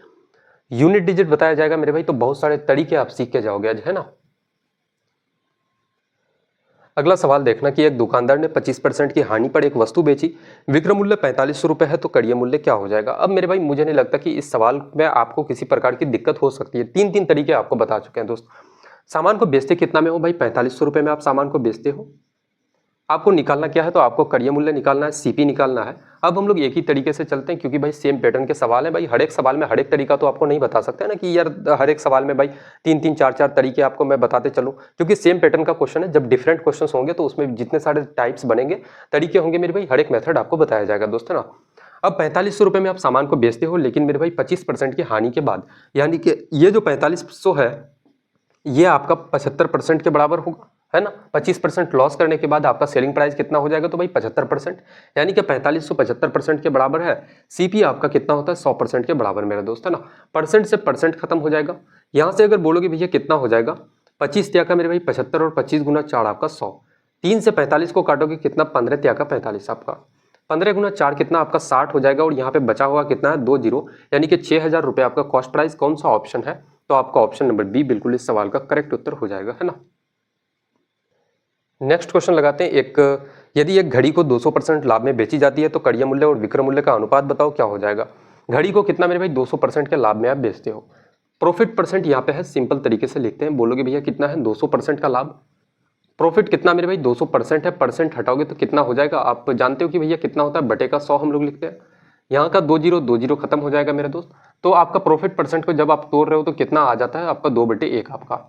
Speaker 1: यूनिट डिजिट बताया जाएगा मेरे भाई। तो बहुत सारे तरीके आप सीख के जाओगे आज, है ना। अगला सवाल देखना कि एक दुकानदार ने 25% की हानि पर एक वस्तु बेची, विक्रय मूल्य 4500 रुपये है, तो कड़िय मूल्य क्या हो जाएगा। अब मेरे भाई मुझे नहीं लगता कि इस सवाल में आपको किसी प्रकार की दिक्कत हो सकती है। 3 तरीके आपको बता चुके हैं दोस्त। सामान को बेचते कितना में हो भाई, 4500 रुपये में आप सामान को बेचते हो। आपको निकालना क्या है, तो आपको कड़िय मूल्य निकालना है, सीपी निकालना है। अब हम लोग एक ही तरीके से चलते हैं क्योंकि भाई सेम पैटर्न के सवाल है भाई। हर एक सवाल में हर एक तरीका तो आपको नहीं बता सकते ना कि यार हर एक सवाल में भाई 3 4 तरीके आपको मैं बताते चलूं, क्योंकि सेम पैटर्न का क्वेश्चन है। जब डिफरेंट क्वेश्चन होंगे तो उसमें जितने सारे टाइप्स बनेंगे, तरीके होंगे मेरे भाई, हर एक मेथड आपको बताया जाएगा दोस्तों ना। अब 4500 रुपये में आप सामान को बेचते हो, लेकिन मेरे भाई 25% की हानि के बाद, यानी कि ये जो 4500 है ये आपका 75% के बराबर होगा, है ना। 25% लॉस करने के बाद आपका सेलिंग प्राइस कितना हो जाएगा, तो भाई 75%, यानी कि 4500 75% के बराबर है। सीपी आपका कितना होता है 100% के बराबर मेरा दोस्त, है ना। परसेंट से परसेंट खत्म हो जाएगा। यहाँ से अगर बोलोगे भैया कितना हो जाएगा, 25 त्या का मेरे भाई 75 और 25 गुना 4 आपका 100। 3 से 45 को काटोगे कितना, 15 त्या का 45 आपका, 15 गुना 4 कितना आपका 60 हो जाएगा। और यहाँ पे बचा हुआ कितना है 2 जीरो, यानी कि 6000 रुपये आपका कॉस्ट प्राइस। कौन सा ऑप्शन है, तो आपका ऑप्शन नंबर बी बिल्कुल इस सवाल का करेक्ट उत्तर हो जाएगा, है ना। नेक्स्ट क्वेश्चन लगाते हैं। यदि एक घड़ी को 200% लाभ में बेची जाती है तो कड़िय मूल्य और विक्रय मूल्य का अनुपात बताओ क्या हो जाएगा। घड़ी को कितना मेरे भाई 200% के लाभ में आप बेचते हो। प्रॉफिट परसेंट यहाँ पे है, सिंपल तरीके से लिखते हैं। बोलोगे भैया कितना है 200% का लाभ, प्रॉफिट कितना मेरे भाई 200% है, परसेंट हटाओगे तो कितना हो जाएगा। आप जानते हो कि भैया कितना होता है, बटे का 100 हम लोग लिखते हैं। यहाँ का 2 जीरो खत्म हो जाएगा मेरे दोस्त। तो आपका प्रॉफिट परसेंट को जब आप तोड़ रहे हो तो कितना आ जाता है आपका 2/1 आपका।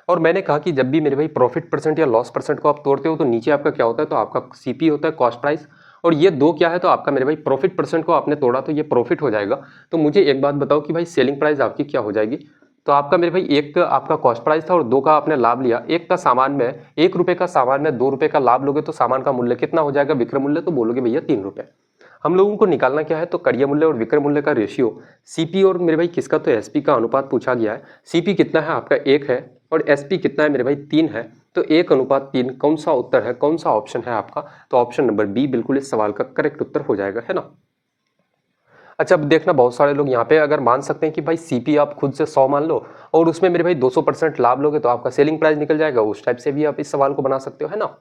Speaker 1: और मैंने कहा कि जब भी मेरे भाई प्रॉफिट परसेंट या लॉस परसेंट को आप तोड़ते हो तो नीचे आपका क्या होता है, तो आपका सीपी होता है, कॉस्ट प्राइस। और ये दो क्या है, तो आपका मेरे भाई प्रॉफिट परसेंट को आपने तोड़ा तो ये प्रॉफिट हो जाएगा। तो मुझे एक बात बताओ कि भाई सेलिंग प्राइस आपकी क्या हो जाएगी। तो आपका मेरे भाई एक आपका कॉस्ट प्राइस था और 2 का आपने लाभ लिया। एक का सामान में 1 रुपये का सामान में 2 रुपये का लाभ लोगे तो सामान का मूल्य कितना हो जाएगा, विक्रय मूल्य। तो बोलोगे भैया 3 रुपये। हम लोगों को निकालना क्या है, तो कड़िय मूल्य और विक्रय मूल्य का रेशियो, सीपी और मेरे भाई किसका, तो एसपी का अनुपात पूछा गया है। सीपी कितना है आपका 1 है और एसपी कितना है मेरे भाई 3 है। तो 1:3 कौन सा उत्तर है, कौन सा ऑप्शन है आपका, तो ऑप्शन नंबर बी बिल्कुल इस सवाल का करेक्ट उत्तर हो जाएगा, है ना। अच्छा अब देखना, बहुत सारे लोग यहाँ पे अगर मान सकते हैं कि भाई सीपी आप खुद से 100 मान लो और उसमें मेरे भाई 200% लाभ लोगे तो आपका सेलिंग प्राइस निकल जाएगा। उस टाइप से भी आप इस सवाल को बना सकते हो, है ना।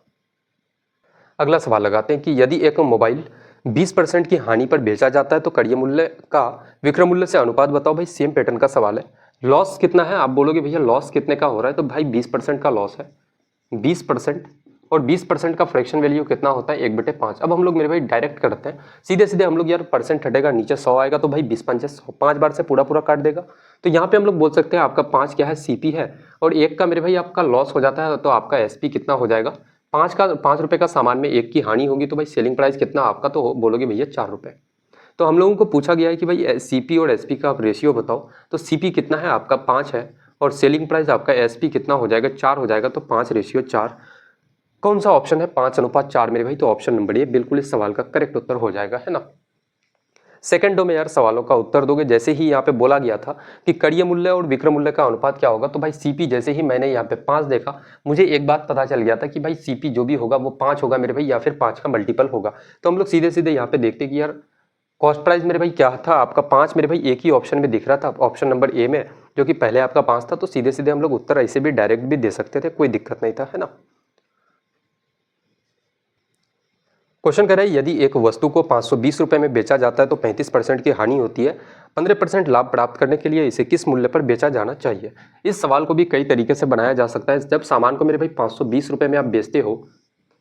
Speaker 1: अगला सवाल लगाते हैं कि यदि एक मोबाइल 20% की हानि पर बेचा जाता है तो कड़िय मूल्य का विक्रय मूल्य से अनुपात बताओ। भाई सेम पैटर्न का सवाल है। लॉस कितना है, आप बोलोगे भैया लॉस कितने का हो रहा है, तो भाई 20% का लॉस है। 20% और 20% का फ्रैक्शन वैल्यू कितना होता है 1/5। अब हम लोग मेरे भाई डायरेक्ट करते हैं, सीधे सीधे हम लोग यार परसेंट हटेगा, नीचे 100 आएगा तो भाई 20 100 5 बार से पूरा पूरा काट देगा। तो यहाँ पे हम लोग बोल सकते हैं आपका 5 क्या है सीपी है और 1 का मेरे भाई आपका लॉस हो जाता है। तो आपका एसपी कितना हो जाएगा, 5 रुपये का सामान में 1 की हानि होगी तो भाई सेलिंग प्राइस कितना आपका, तो बोलोगे भैया 4 रुपये। तो हम लोगों को पूछा गया है कि भाई सीपी और एसपी का आप रेशियो बताओ। तो सीपी कितना है आपका 5 है और सेलिंग प्राइस आपका एसपी कितना हो जाएगा 4 हो जाएगा। तो 5:4 कौन सा ऑप्शन है, 5:4 मेरे भाई। तो ऑप्शन नंबर ये बिल्कुल इस सवाल का करेक्ट उत्तर हो जाएगा, है ना। सेकंडों में यार सवालों का उत्तर दोगे। जैसे ही यहाँ पे बोला गया था कि कड़िय मूल्य और विक्रय मूल्य का अनुपात क्या होगा, तो भाई सीपी जैसे ही मैंने यहाँ पे 5 देखा, मुझे एक बात पता चल गया था कि भाई सीपी जो भी होगा वो 5 होगा मेरे भाई, या फिर 5 का मल्टीपल होगा। तो हम लोग सीधे सीधे यहाँ पे देखते कि यार कॉस्ट प्राइस मेरे भाई क्या था आपका 5 मेरे भाई, एक ही ऑप्शन में दिख रहा था ऑप्शन नंबर ए में, जो कि पहले आपका 5 था। तो सीधे सीधे हम लोग उत्तर ऐसे भी डायरेक्ट भी दे सकते थे, कोई दिक्कत नहीं था, है ना। क्वेश्चन कह रहा है यदि एक वस्तु को 520 रुपये में बेचा जाता है तो 35% की हानि होती है। 15% लाभ प्राप्त करने के लिए इसे किस मूल्य पर बेचा जाना चाहिए। इस सवाल को भी कई तरीके से बनाया जा सकता है। जब सामान को मेरे भाई 520 रुपये में आप बेचते हो,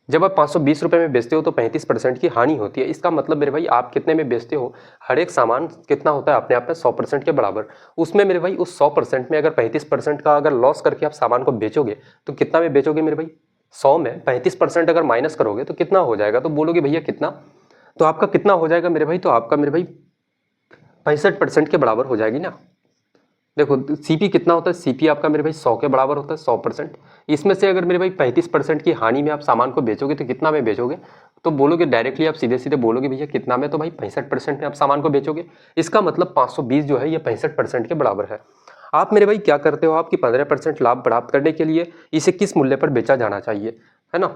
Speaker 1: जब आप 520 रुपये में बेचते हो तो 35% की हानि होती है। इसका मतलब मेरे भाई आप कितने में बेचते हो, हर एक सामान कितना होता है अपने आप में 100% के बराबर। उसमें मेरे भाई उस 100% में अगर 35% का अगर लॉस करके आप सामान को बेचोगे तो कितना में बेचोगे मेरे भाई, 100 में 35% अगर माइनस करोगे तो कितना हो जाएगा। तो बोलोगे भैया कितना, तो आपका कितना हो जाएगा मेरे भाई, तो आपका मेरे भाई 65% के बराबर हो जाएगी ना। देखो सीपी कितना होता है, सीपी आपका मेरे भाई 100 के बराबर होता है, 100%। इसमें से अगर मेरे भाई 35% की हानि में आप सामान को बेचोगे तो कितना में बेचोगे, तो बोलोगे डायरेक्टली आप सीधे सीधे बोलोगे भैया कितना में, तो भाई 65% में आप सामान को बेचोगे। इसका मतलब 520 जो है ये 65% के बराबर है। आप मेरे भाई क्या करते हो, आपकी 15% लाभ प्राप्त करने के लिए इसे किस मूल्य पर बेचा जाना चाहिए, है ना।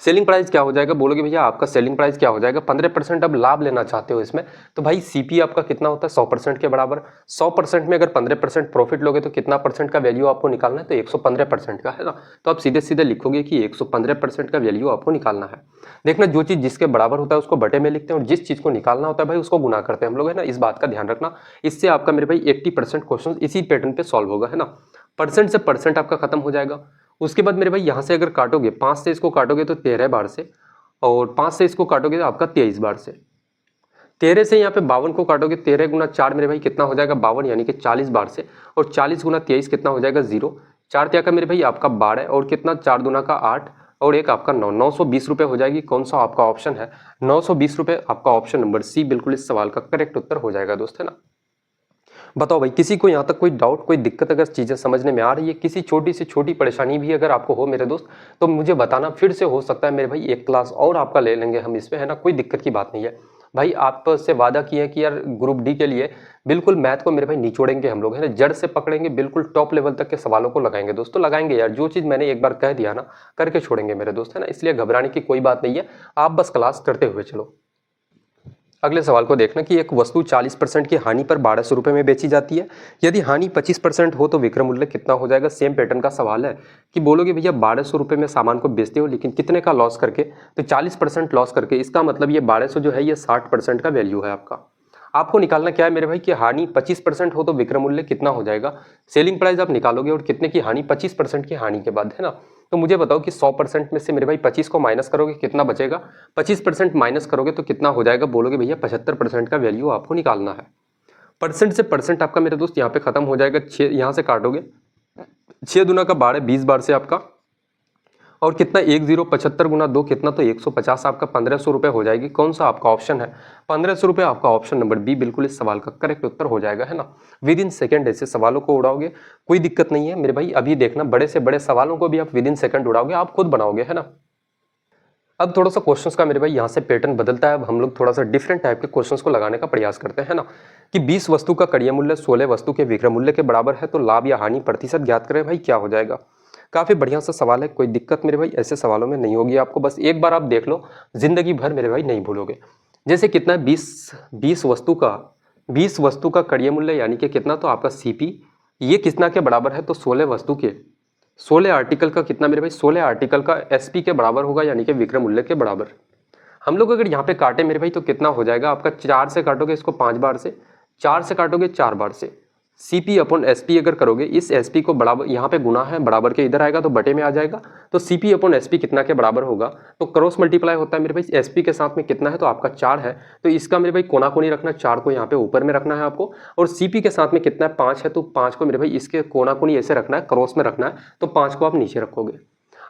Speaker 1: सेलिंग प्राइस क्या हो जाएगा, बोलोगे भैया आपका सेलिंग प्राइस क्या हो जाएगा, 15% अब लाभ लेना चाहते हो इसमें, तो भाई सीपी आपका कितना होता है 100% के बराबर। 100% में अगर 15% प्रॉफिट लोगे तो कितना परसेंट का वैल्यू आपको निकालना है, तो 115% का, है ना। तो आप सीधे सीधे लिखोगे कि 115% का वैल्यू आपको निकालना है। देखना जो चीज जिसके बराबर होता है उसको बटे में लिखते हैं, और जिस चीज को निकालना होता है भाई उसको गुना करते हैं हम लोग, है ना। इस बात का ध्यान रखना, इससे आपका मेरे भाई 80% क्वेश्चन इसी पैटर्न पे सॉल्व होगा, है ना। परसेंट से परसेंट आपका खत्म हो जाएगा। उसके बाद मेरे भाई यहाँ से अगर काटोगे 5 से इसको काटोगे तो 13 बार से, और 5 से इसको काटोगे तो आपका 23 बार से। 13 से यहाँ पे 52 को काटोगे, 13 गुना 4 मेरे भाई कितना हो जाएगा 52, यानी कि 40 बार से, और 40 गुना 23 कितना हो जाएगा 0। 4 त्या का मेरे भाई आपका 12, और कितना 4 दूना का 8, और एक आपका 9, 920 रुपये हो जाएगी। कौन सा आपका ऑप्शन है, 920 रुपये आपका ऑप्शन नंबर सी बिल्कुल इस सवाल का करेक्ट उत्तर हो जाएगा दोस्त, है ना। बताओ भाई किसी को यहाँ तक कोई डाउट, कोई दिक्कत अगर चीज़ें समझने में आ रही है, किसी छोटी से छोटी परेशानी भी अगर आपको हो मेरे दोस्त, तो मुझे बताना, फिर से हो सकता है मेरे भाई एक क्लास और आपका ले लेंगे हम इसमें, है ना। कोई दिक्कत की बात नहीं है भाई। आपसे वादा किए हैं कि यार ग्रुप डी के लिए बिल्कुल मैथ को मेरे भाई निचोड़ेंगे हम लोग, है ना, जड़ से पकड़ेंगे, बिल्कुल टॉप लेवल तक के सवालों को लगाएंगे दोस्तों, लगाएंगे यार। जो चीज़ मैंने एक बार कह दिया ना, करके छोड़ेंगे मेरे दोस्त, है ना। इसलिए घबराने की कोई बात नहीं है, आप बस क्लास करते हुए चलो। अगले सवाल को देखना कि एक वस्तु 40% की हानि पर 1200 रुपये में बेची जाती है। यदि हानि 25% हो तो विक्रय मूल्य कितना हो जाएगा। सेम पैटर्न का सवाल है कि बोलोगे भैया 1200 रुपये में सामान को बेचते हो लेकिन कितने का लॉस करके, तो 40% लॉस करके। इसका मतलब ये 1200 जो है ये 60% का वैल्यू है आपका। आपको निकालना क्या है मेरे भाई कि हानि 25% हो तो विक्रय मूल्य कितना हो जाएगा। सेलिंग प्राइस आप निकालोगे और कितने की हानि, 25% की हानि के बाद, है ना। तो मुझे बताओ कि 100% में से मेरे भाई 25 को माइनस करोगे कितना बचेगा, 25% माइनस करोगे तो कितना हो जाएगा, बोलोगे भैया 75% का वैल्यू आपको निकालना है। परसेंट से परसेंट आपका मेरे दोस्त यहाँ पे खत्म हो जाएगा। 6 यहाँ से काटोगे, 6 दूना का 12, 20 बार से आपका, और कितना 75 गुना 2 कितना, तो 150 आपका 1500 रुपये हो जाएगी। कौन सा आपका ऑप्शन है, 1500 रुपये आपका ऑप्शन नंबर बी बिल्कुल इस सवाल का करेक्ट उत्तर हो जाएगा, है ना। विद इन सेकंड ऐसे सवालों को उड़ाओगे, कोई दिक्कत नहीं है मेरे भाई। अभी देखना बड़े से बड़े सवालों को भी आप विद इन सेकंड उड़ाओगे, आप खुद बनाओगे, है ना। अब थोड़ा सा क्वेश्चंस का मेरे भाई यहाँ से पैटर्न बदलता है। अब हम लोग थोड़ा सा डिफरेंट टाइप के क्वेश्चंस को लगाने का प्रयास करते हैं, है ना। कि 20 वस्तु का कड़िया मूल्य 16 वस्तु के विक्रय मूल्य के बराबर है, तो लाभ या हानि प्रतिशत ज्ञात करें भाई, क्या हो जाएगा। काफी बढ़िया सा सवाल है, कोई दिक्कत मेरे भाई ऐसे सवालों में नहीं होगी आपको। बस एक बार आप देख लो, जिंदगी भर मेरे भाई नहीं भूलोगे। जैसे कितना है 20 वस्तु का कड़िया मूल्य यानी कि कितना, तो आपका सीपी ये कितना के बराबर है, तो 16 वस्तु के 16 आर्टिकल का कितना मेरे भाई, 16 आर्टिकल का एसपी के बराबर होगा, यानी कि विक्रय मूल्य के बराबर। हम लोग अगर यहाँ पे काटे मेरे भाई तो कितना हो जाएगा आपका, 4 से काटोगे इसको 5 बार से, 4 से काटोगे 4 बार से, सीपी अपॉन एसपी अगर करोगे, इस एसपी को बराबर यहाँ पे गुना है, बराबर के इधर आएगा तो बटे में आ जाएगा, तो सीपी अपॉन एसपी कितना के बराबर होगा, तो क्रॉस मल्टीप्लाई होता है मेरे भाई। एसपी के साथ में कितना है, तो आपका 4 है, तो इसका मेरे भाई कोना कोनी रखना, 4 को यहाँ पे ऊपर में रखना है आपको, और सीपी के साथ में कितना है 5 है, तो 5 को मेरे भाई इसके कोना कोनी ऐसे रखना है, क्रॉस में रखना है, तो 5 को आप नीचे रखोगे।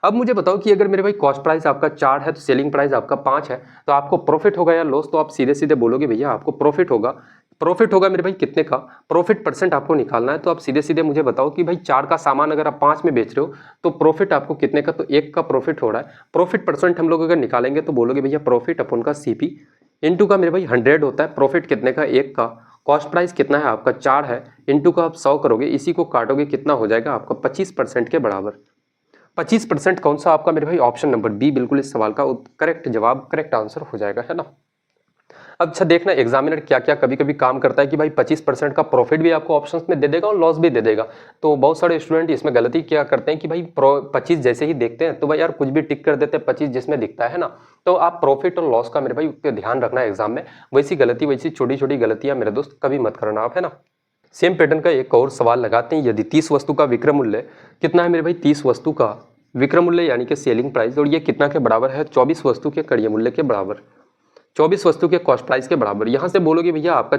Speaker 1: अब मुझे बताओ कि अगर मेरे भाई कॉस्ट प्राइस आपका 4 है तो सेलिंग प्राइस आपका 5 है, तो आपको प्रॉफिट होगा या लॉस, तो आप सीधे सीधे बोलोगे भैया आपको प्रॉफिट होगा। प्रॉफिट होगा मेरे भाई कितने का, प्रॉफिट परसेंट आपको निकालना है, तो आप सीधे सीधे मुझे बताओ कि भाई 4 का सामान अगर आप 5 में बेच रहे हो तो प्रॉफिट आपको कितने का, तो 1 का प्रॉफिट हो रहा है। प्रॉफिट परसेंट हम लोग अगर निकालेंगे तो बोलोगे भैया प्रॉफिट अपन का सीपी इंटू का मेरे भाई 100 होता है, प्रॉफिट कितने का 1 का, कॉस्ट प्राइस कितना है आपका 4 है, इंटू का आप 100 करोगे, इसी को काटोगे कितना हो जाएगा आपका 25% के बराबर। 25% कौन सा आपका मेरे भाई, ऑप्शन नंबर बी बिल्कुल इस सवाल का करेक्ट जवाब, करेक्ट आंसर हो जाएगा, है ना। अब अच्छा देखना एग्जामिनर क्या क्या कभी कभी काम करता है कि भाई 25% का प्रॉफिट भी आपको ऑप्शंस में दे देगा और लॉस भी दे देगा। तो बहुत सारे स्टूडेंट इसमें गलती क्या करते हैं कि भाई 25 जैसे ही देखते हैं तो भाई यार कुछ भी टिक कर देते हैं 25 जिसमें दिखता है ना। तो आप प्रॉफिट और लॉस का मेरे भाई ध्यान रखना है एग्जाम में, वैसी गलती वैसी छोटी छोटी गलतियां मेरे दोस्त कभी मत करना आप, है ना। सेम पैटर्न का एक और सवाल लगाते हैं। यदि 30 वस्तु का विक्रय मूल्य कितना है मेरे भाई, 30 वस्तु का विक्रय मूल्य यानी कि सेलिंग प्राइस, और ये कितना के बराबर है, 24 वस्तु के कड़िया मूल्य के बराबर, 24 वस्तु के कॉस्ट प्राइस के बराबर। यहाँ से बोलोगे भैया आपका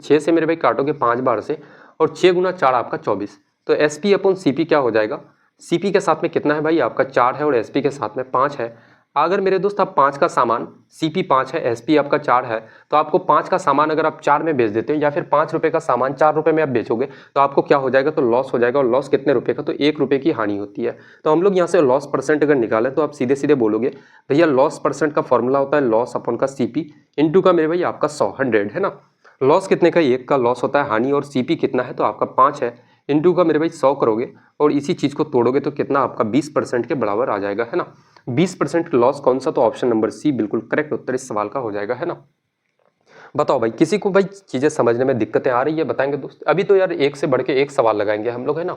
Speaker 1: 6 से मेरे भाई काटोगे 5 बार से, और 6 गुना 4 आपका 24, तो एसपी अपॉन सीपी क्या हो जाएगा, सीपी के साथ में कितना है भाई आपका 4 है और एसपी के साथ में 5 है, अगर मेरे दोस्त आप 5 का सामान, CP 5 है, SP आपका 4 है, तो आपको 5 का सामान अगर आप 4 में बेच देते हो या फिर 5 रुपये का सामान 4 रुपये में आप बेचोगे तो आपको क्या हो जाएगा, तो लॉस हो जाएगा। और लॉस कितने रुपए का, तो 1 रुपये की हानि होती है। तो हम लोग यहाँ से लॉस परसेंट अगर निकालें तो आप सीधे सीधे बोलोगे भैया लॉस परसेंट का फॉर्मूला होता है लॉस अपॉन का CP इंटू का मेरे भाई आपका 100 है ना। लॉस कितने का, 1 का लॉस होता है हानि, और CP कितना है तो आपका 5 है, इंटू का मेरे भाई 100 करोगे और इसी चीज़ को तोड़ोगे तो कितना आपका 20% के बराबर आ जाएगा, है ना। 20% लॉस कौन सा, तो ऑप्शन नंबर सी बिल्कुल करेक्ट उत्तर इस सवाल का हो जाएगा, है ना। बताओ भाई, किसी को भाई चीज़ें समझने में दिक्कतें आ रही है, बताएंगे दोस्त। अभी तो यार एक से बढ़ के एक सवाल लगाएंगे हम लोग, है ना।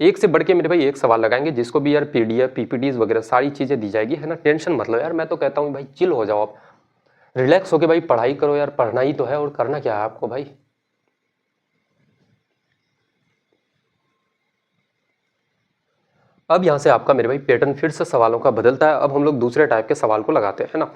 Speaker 1: एक से बढ़ के मेरे भाई एक सवाल लगाएंगे, जिसको भी यार PDF PPTs वगैरह सारी चीज़ें दी जाएगी, है ना। टेंशन मत लो यार, मैं तो कहता हूँ भाई चिल हो जाओ आप, रिलैक्स होके भाई पढ़ाई करो यार, पढ़ना ही तो है और करना क्या है आपको भाई। अब यहाँ से आपका मेरे भाई पैटर्न फिर से सवालों का बदलता है। अब हम लोग दूसरे टाइप के सवाल को लगाते हैं, है ना।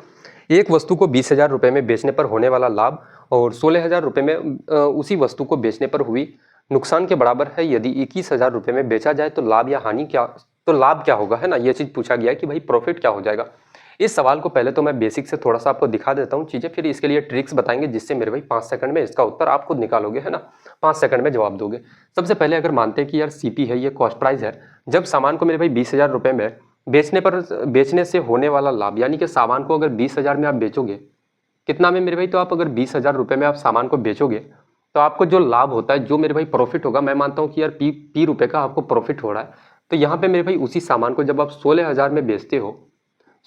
Speaker 1: एक वस्तु को 20,000 रुपये में बेचने पर होने वाला लाभ और 16,000 रुपये में उसी वस्तु को बेचने पर हुई नुकसान के बराबर है। यदि 21,000 रुपये में बेचा जाए तो लाभ या हानि क्या, तो लाभ क्या होगा, है ना। ये चीज़ पूछा गया है कि भाई प्रॉफिट क्या हो जाएगा। इस सवाल को पहले तो मैं बेसिक से थोड़ा सा आपको दिखा देता हूँ चीज़ें, फिर इसके लिए ट्रिक्स बताएंगे, जिससे मेरे भाई 5 सेकंड में इसका उत्तर आप खुद निकालोगे, है ना। 5 सेकंड में जवाब दोगे। सबसे पहले अगर मानते हैं कि यार CP है, ये कॉस्ट प्राइस है। जब सामान को मेरे भाई 20,000 रुपये में बेचने से होने वाला लाभ, यानी कि सामान को अगर 20,000 में आप बेचोगे, कितना में मेरे भाई, तो आप अगर 20,000 रुपये में आप सामान को बेचोगे तो आपको जो लाभ होता है, जो मेरे भाई प्रॉफिट होगा, मैं मानता हूँ कि यार पी रुपये का आपको प्रॉफिट हो रहा है। तो यहाँ पे मेरे भाई उसी सामान को जब आप 16,000 में बेचते हो,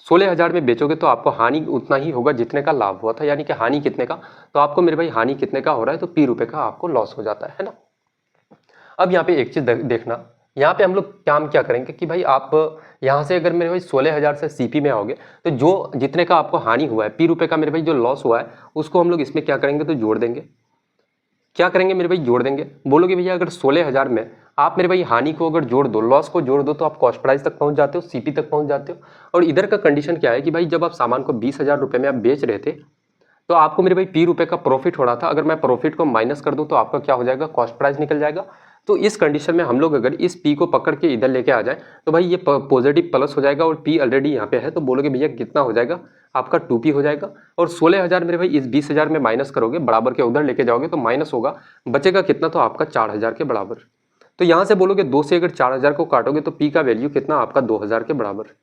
Speaker 1: 16,000 में बेचोगे तो आपको हानि उतना ही होगा जितने का लाभ हुआ था, यानी कि हानि कितने का, तो आपको मेरे भाई हानि कितने का हो रहा है, तो P रुपये का आपको लॉस हो जाता है ना। अब यहाँ पे एक चीज देखना, यहाँ पे हम लोग काम क्या करेंगे कि भाई आप यहाँ से अगर मेरे भाई 16,000 से CP में आओगे तो जो जितने का आपको हानि हुआ है, P रुपये का मेरे भाई जो लॉस हुआ है, उसको हम लोग इसमें क्या करेंगे, तो जोड़ देंगे। क्या करेंगे मेरे भाई, जोड़ देंगे। बोलोगे भैया अगर 16,000 में आप मेरे भाई हानि को अगर जोड़ दो, लॉस को जोड़ दो, तो आप कॉस्ट प्राइस तक पहुंच जाते हो, CP तक पहुंच जाते हो। और इधर का कंडीशन क्या है कि भाई जब आप सामान को 20,000 रुपये में आप बेच रहे थे तो आपको मेरे भाई P रुपये का प्रॉफिट हो रहा था। अगर मैं प्रॉफिट को माइनस कर दूं तो आपका क्या हो जाएगा, कॉस्ट प्राइस निकल जाएगा। तो इस कंडीशन में हम लोग अगर इस P को पकड़ के इधर लेके आ जाए तो भाई ये पॉजिटिव प्लस हो जाएगा और P ऑलरेडी यहाँ पे है, तो बोलोगे भैया कितना हो जाएगा, आपका 2P हो जाएगा। और 16,000 मेरे भाई इस 20,000 में माइनस करोगे, बराबर के उधर लेके जाओगे तो माइनस होगा, बचेगा कितना, तो आपका 4,000 के बराबर। तो यहाँ से बोलोगे 2 से अगर 4,000 को काटोगे तो P का वैल्यू कितना, आपका 2,000 के बराबर।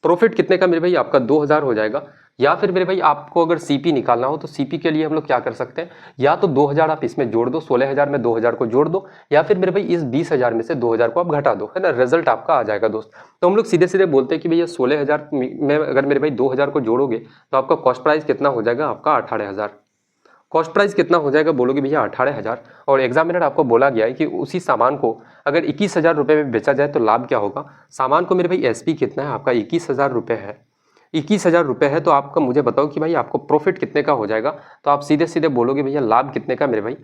Speaker 1: प्रॉफिट कितने का मेरे भाई, आपका 2,000 हो जाएगा। या फिर मेरे भाई आपको अगर CP निकालना हो तो CP के लिए हम लोग क्या कर सकते हैं, या तो 2,000 आप इसमें जोड़ दो, 16,000 में 2,000 को जोड़ दो, या फिर मेरे भाई इस 20,000 में से 2,000 को आप घटा दो, है ना। रिजल्ट आपका आ जाएगा दोस्त। तो हम लोग सीधे सीधे बोलते हैं कि भैया 16,000 में अगर मेरे भाई 2,000 को जोड़ोगे तो आपका कॉस्ट प्राइस कितना हो जाएगा, आपका 18,000। कॉस्ट प्राइस कितना हो जाएगा, बोलोगे भैया 18,000। और एग्जामिनर आपको बोला गया है कि उसी सामान को अगर 21,000 रुपये में बेचा जाए तो लाभ क्या होगा। सामान को मेरे भाई SP कितना है, आपका 21,000 रुपये है। 21,000 रुपये है तो आपका मुझे बताओ कि भाई आपको प्रॉफिट कितने का हो जाएगा। तो आप सीधे सीधे बोलोगे भैया लाभ कितने का, मेरे भाई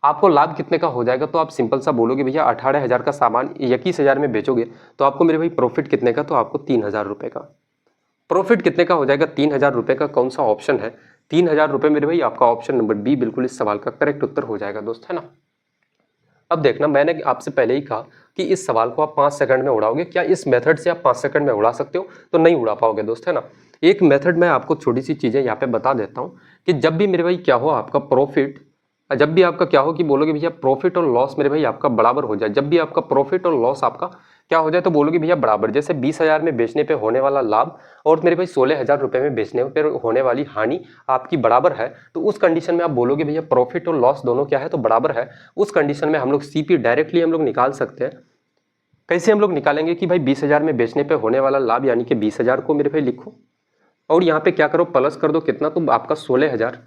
Speaker 1: आपको लाभ कितने का हो जाएगा। तो आप सिंपल सा बोलोगे भैया 18,000 का सामान 21,000 में बेचोगे तो आपको मेरे भाई प्रॉफिट कितने का, तो आपको 3,000 रुपये का प्रॉफिट कितने का हो जाएगा, 3,000 रुपये का। कौन सा ऑप्शन है, 3,000 रुपये मेरे भाई आपका ऑप्शन नंबर B बिल्कुल इस सवाल का करेक्ट उत्तर हो जाएगा दोस्त, है ना। अब देखना, मैंने आपसे पहले ही कहा कि इस सवाल को आप 5 सेकंड में उड़ाओगे। क्या इस मेथड से आप 5 सेकंड में उड़ा सकते हो, तो नहीं उड़ा पाओगे दोस्त, है ना। एक मेथड मैं आपको छोटी सी चीज़ें यहाँ पे बता देता हूँ कि जब भी मेरे भाई क्या हो आपका प्रॉफिट, जब भी आपका क्या हो कि बोलोगे भैया प्रॉफिट और लॉस मेरे भाई आपका बराबर हो जाए, जब भी आपका प्रॉफिट और लॉस आपका क्या हो जाए तो बोलोगे भैया बराबर। जैसे 20,000 में बेचने पे होने वाला लाभ और मेरे भाई 16,000 रुपये में बेचने पे होने वाली हानि आपकी बराबर है, तो उस कंडीशन में आप बोलोगे भैया प्रॉफिट और लॉस दोनों क्या है, तो बराबर है। उस कंडीशन में हम लोग CP डायरेक्टली हम लोग निकाल सकते हैं। कैसे हम लोग निकालेंगे कि भाई 20,000 में बेचने पे होने वाला लाभ, यानी कि 20,000 को मेरे भाई लिखो और यहाँ पे क्या करो, प्लस कर दो कितना, तो आपका 16,000,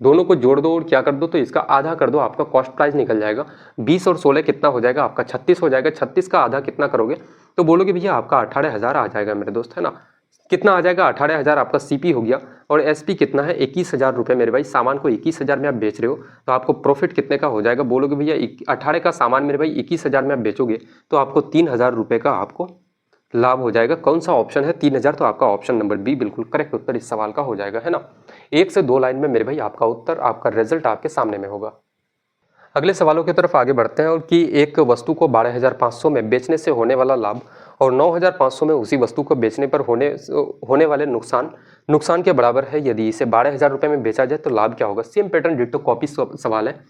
Speaker 1: दोनों को जोड़ दो और क्या कर दो, तो इसका आधा कर दो, आपका कॉस्ट प्राइस निकल जाएगा। 20 और 16 कितना हो जाएगा, आपका 36 हो जाएगा। 36 का आधा कितना करोगे, तो बोलोगे भैया आपका 18,000 आ जाएगा मेरे दोस्त, है ना। कितना आ जाएगा, 18,000 आपका CP हो गया। और SP कितना है, 21,000 रुपये मेरे भाई। सामान को 21,000 में आप बेच रहे हो तो आपको प्रॉफिट कितने का हो जाएगा, बोलोगे भैया 18 का सामान मेरे भाई 21,000 में आप बेचोगे तो आपको 3,000 रुपये का आपको लाभ हो जाएगा। कौन सा ऑप्शन है, 3,000, तो आपका ऑप्शन नंबर B बिल्कुल करेक्ट उत्तर इस सवाल का हो जाएगा, है ना। 1 से 2 लाइन में मेरे भाई आपका उत्तर, आपका रिजल्ट आपके सामने में होगा। अगले सवालों की तरफ आगे बढ़ते हैं और कि एक वस्तु को 12,500 में बेचने से होने वाला लाभ और 9,500 में उसी वस्तु को बेचने पर होने वाले नुकसान के बराबर है यदि इसे 12,000 रुपये में बेचा जाए तो लाभ क्या होगा। सेम पैटर्न डिट्टो कॉपी सवाल है।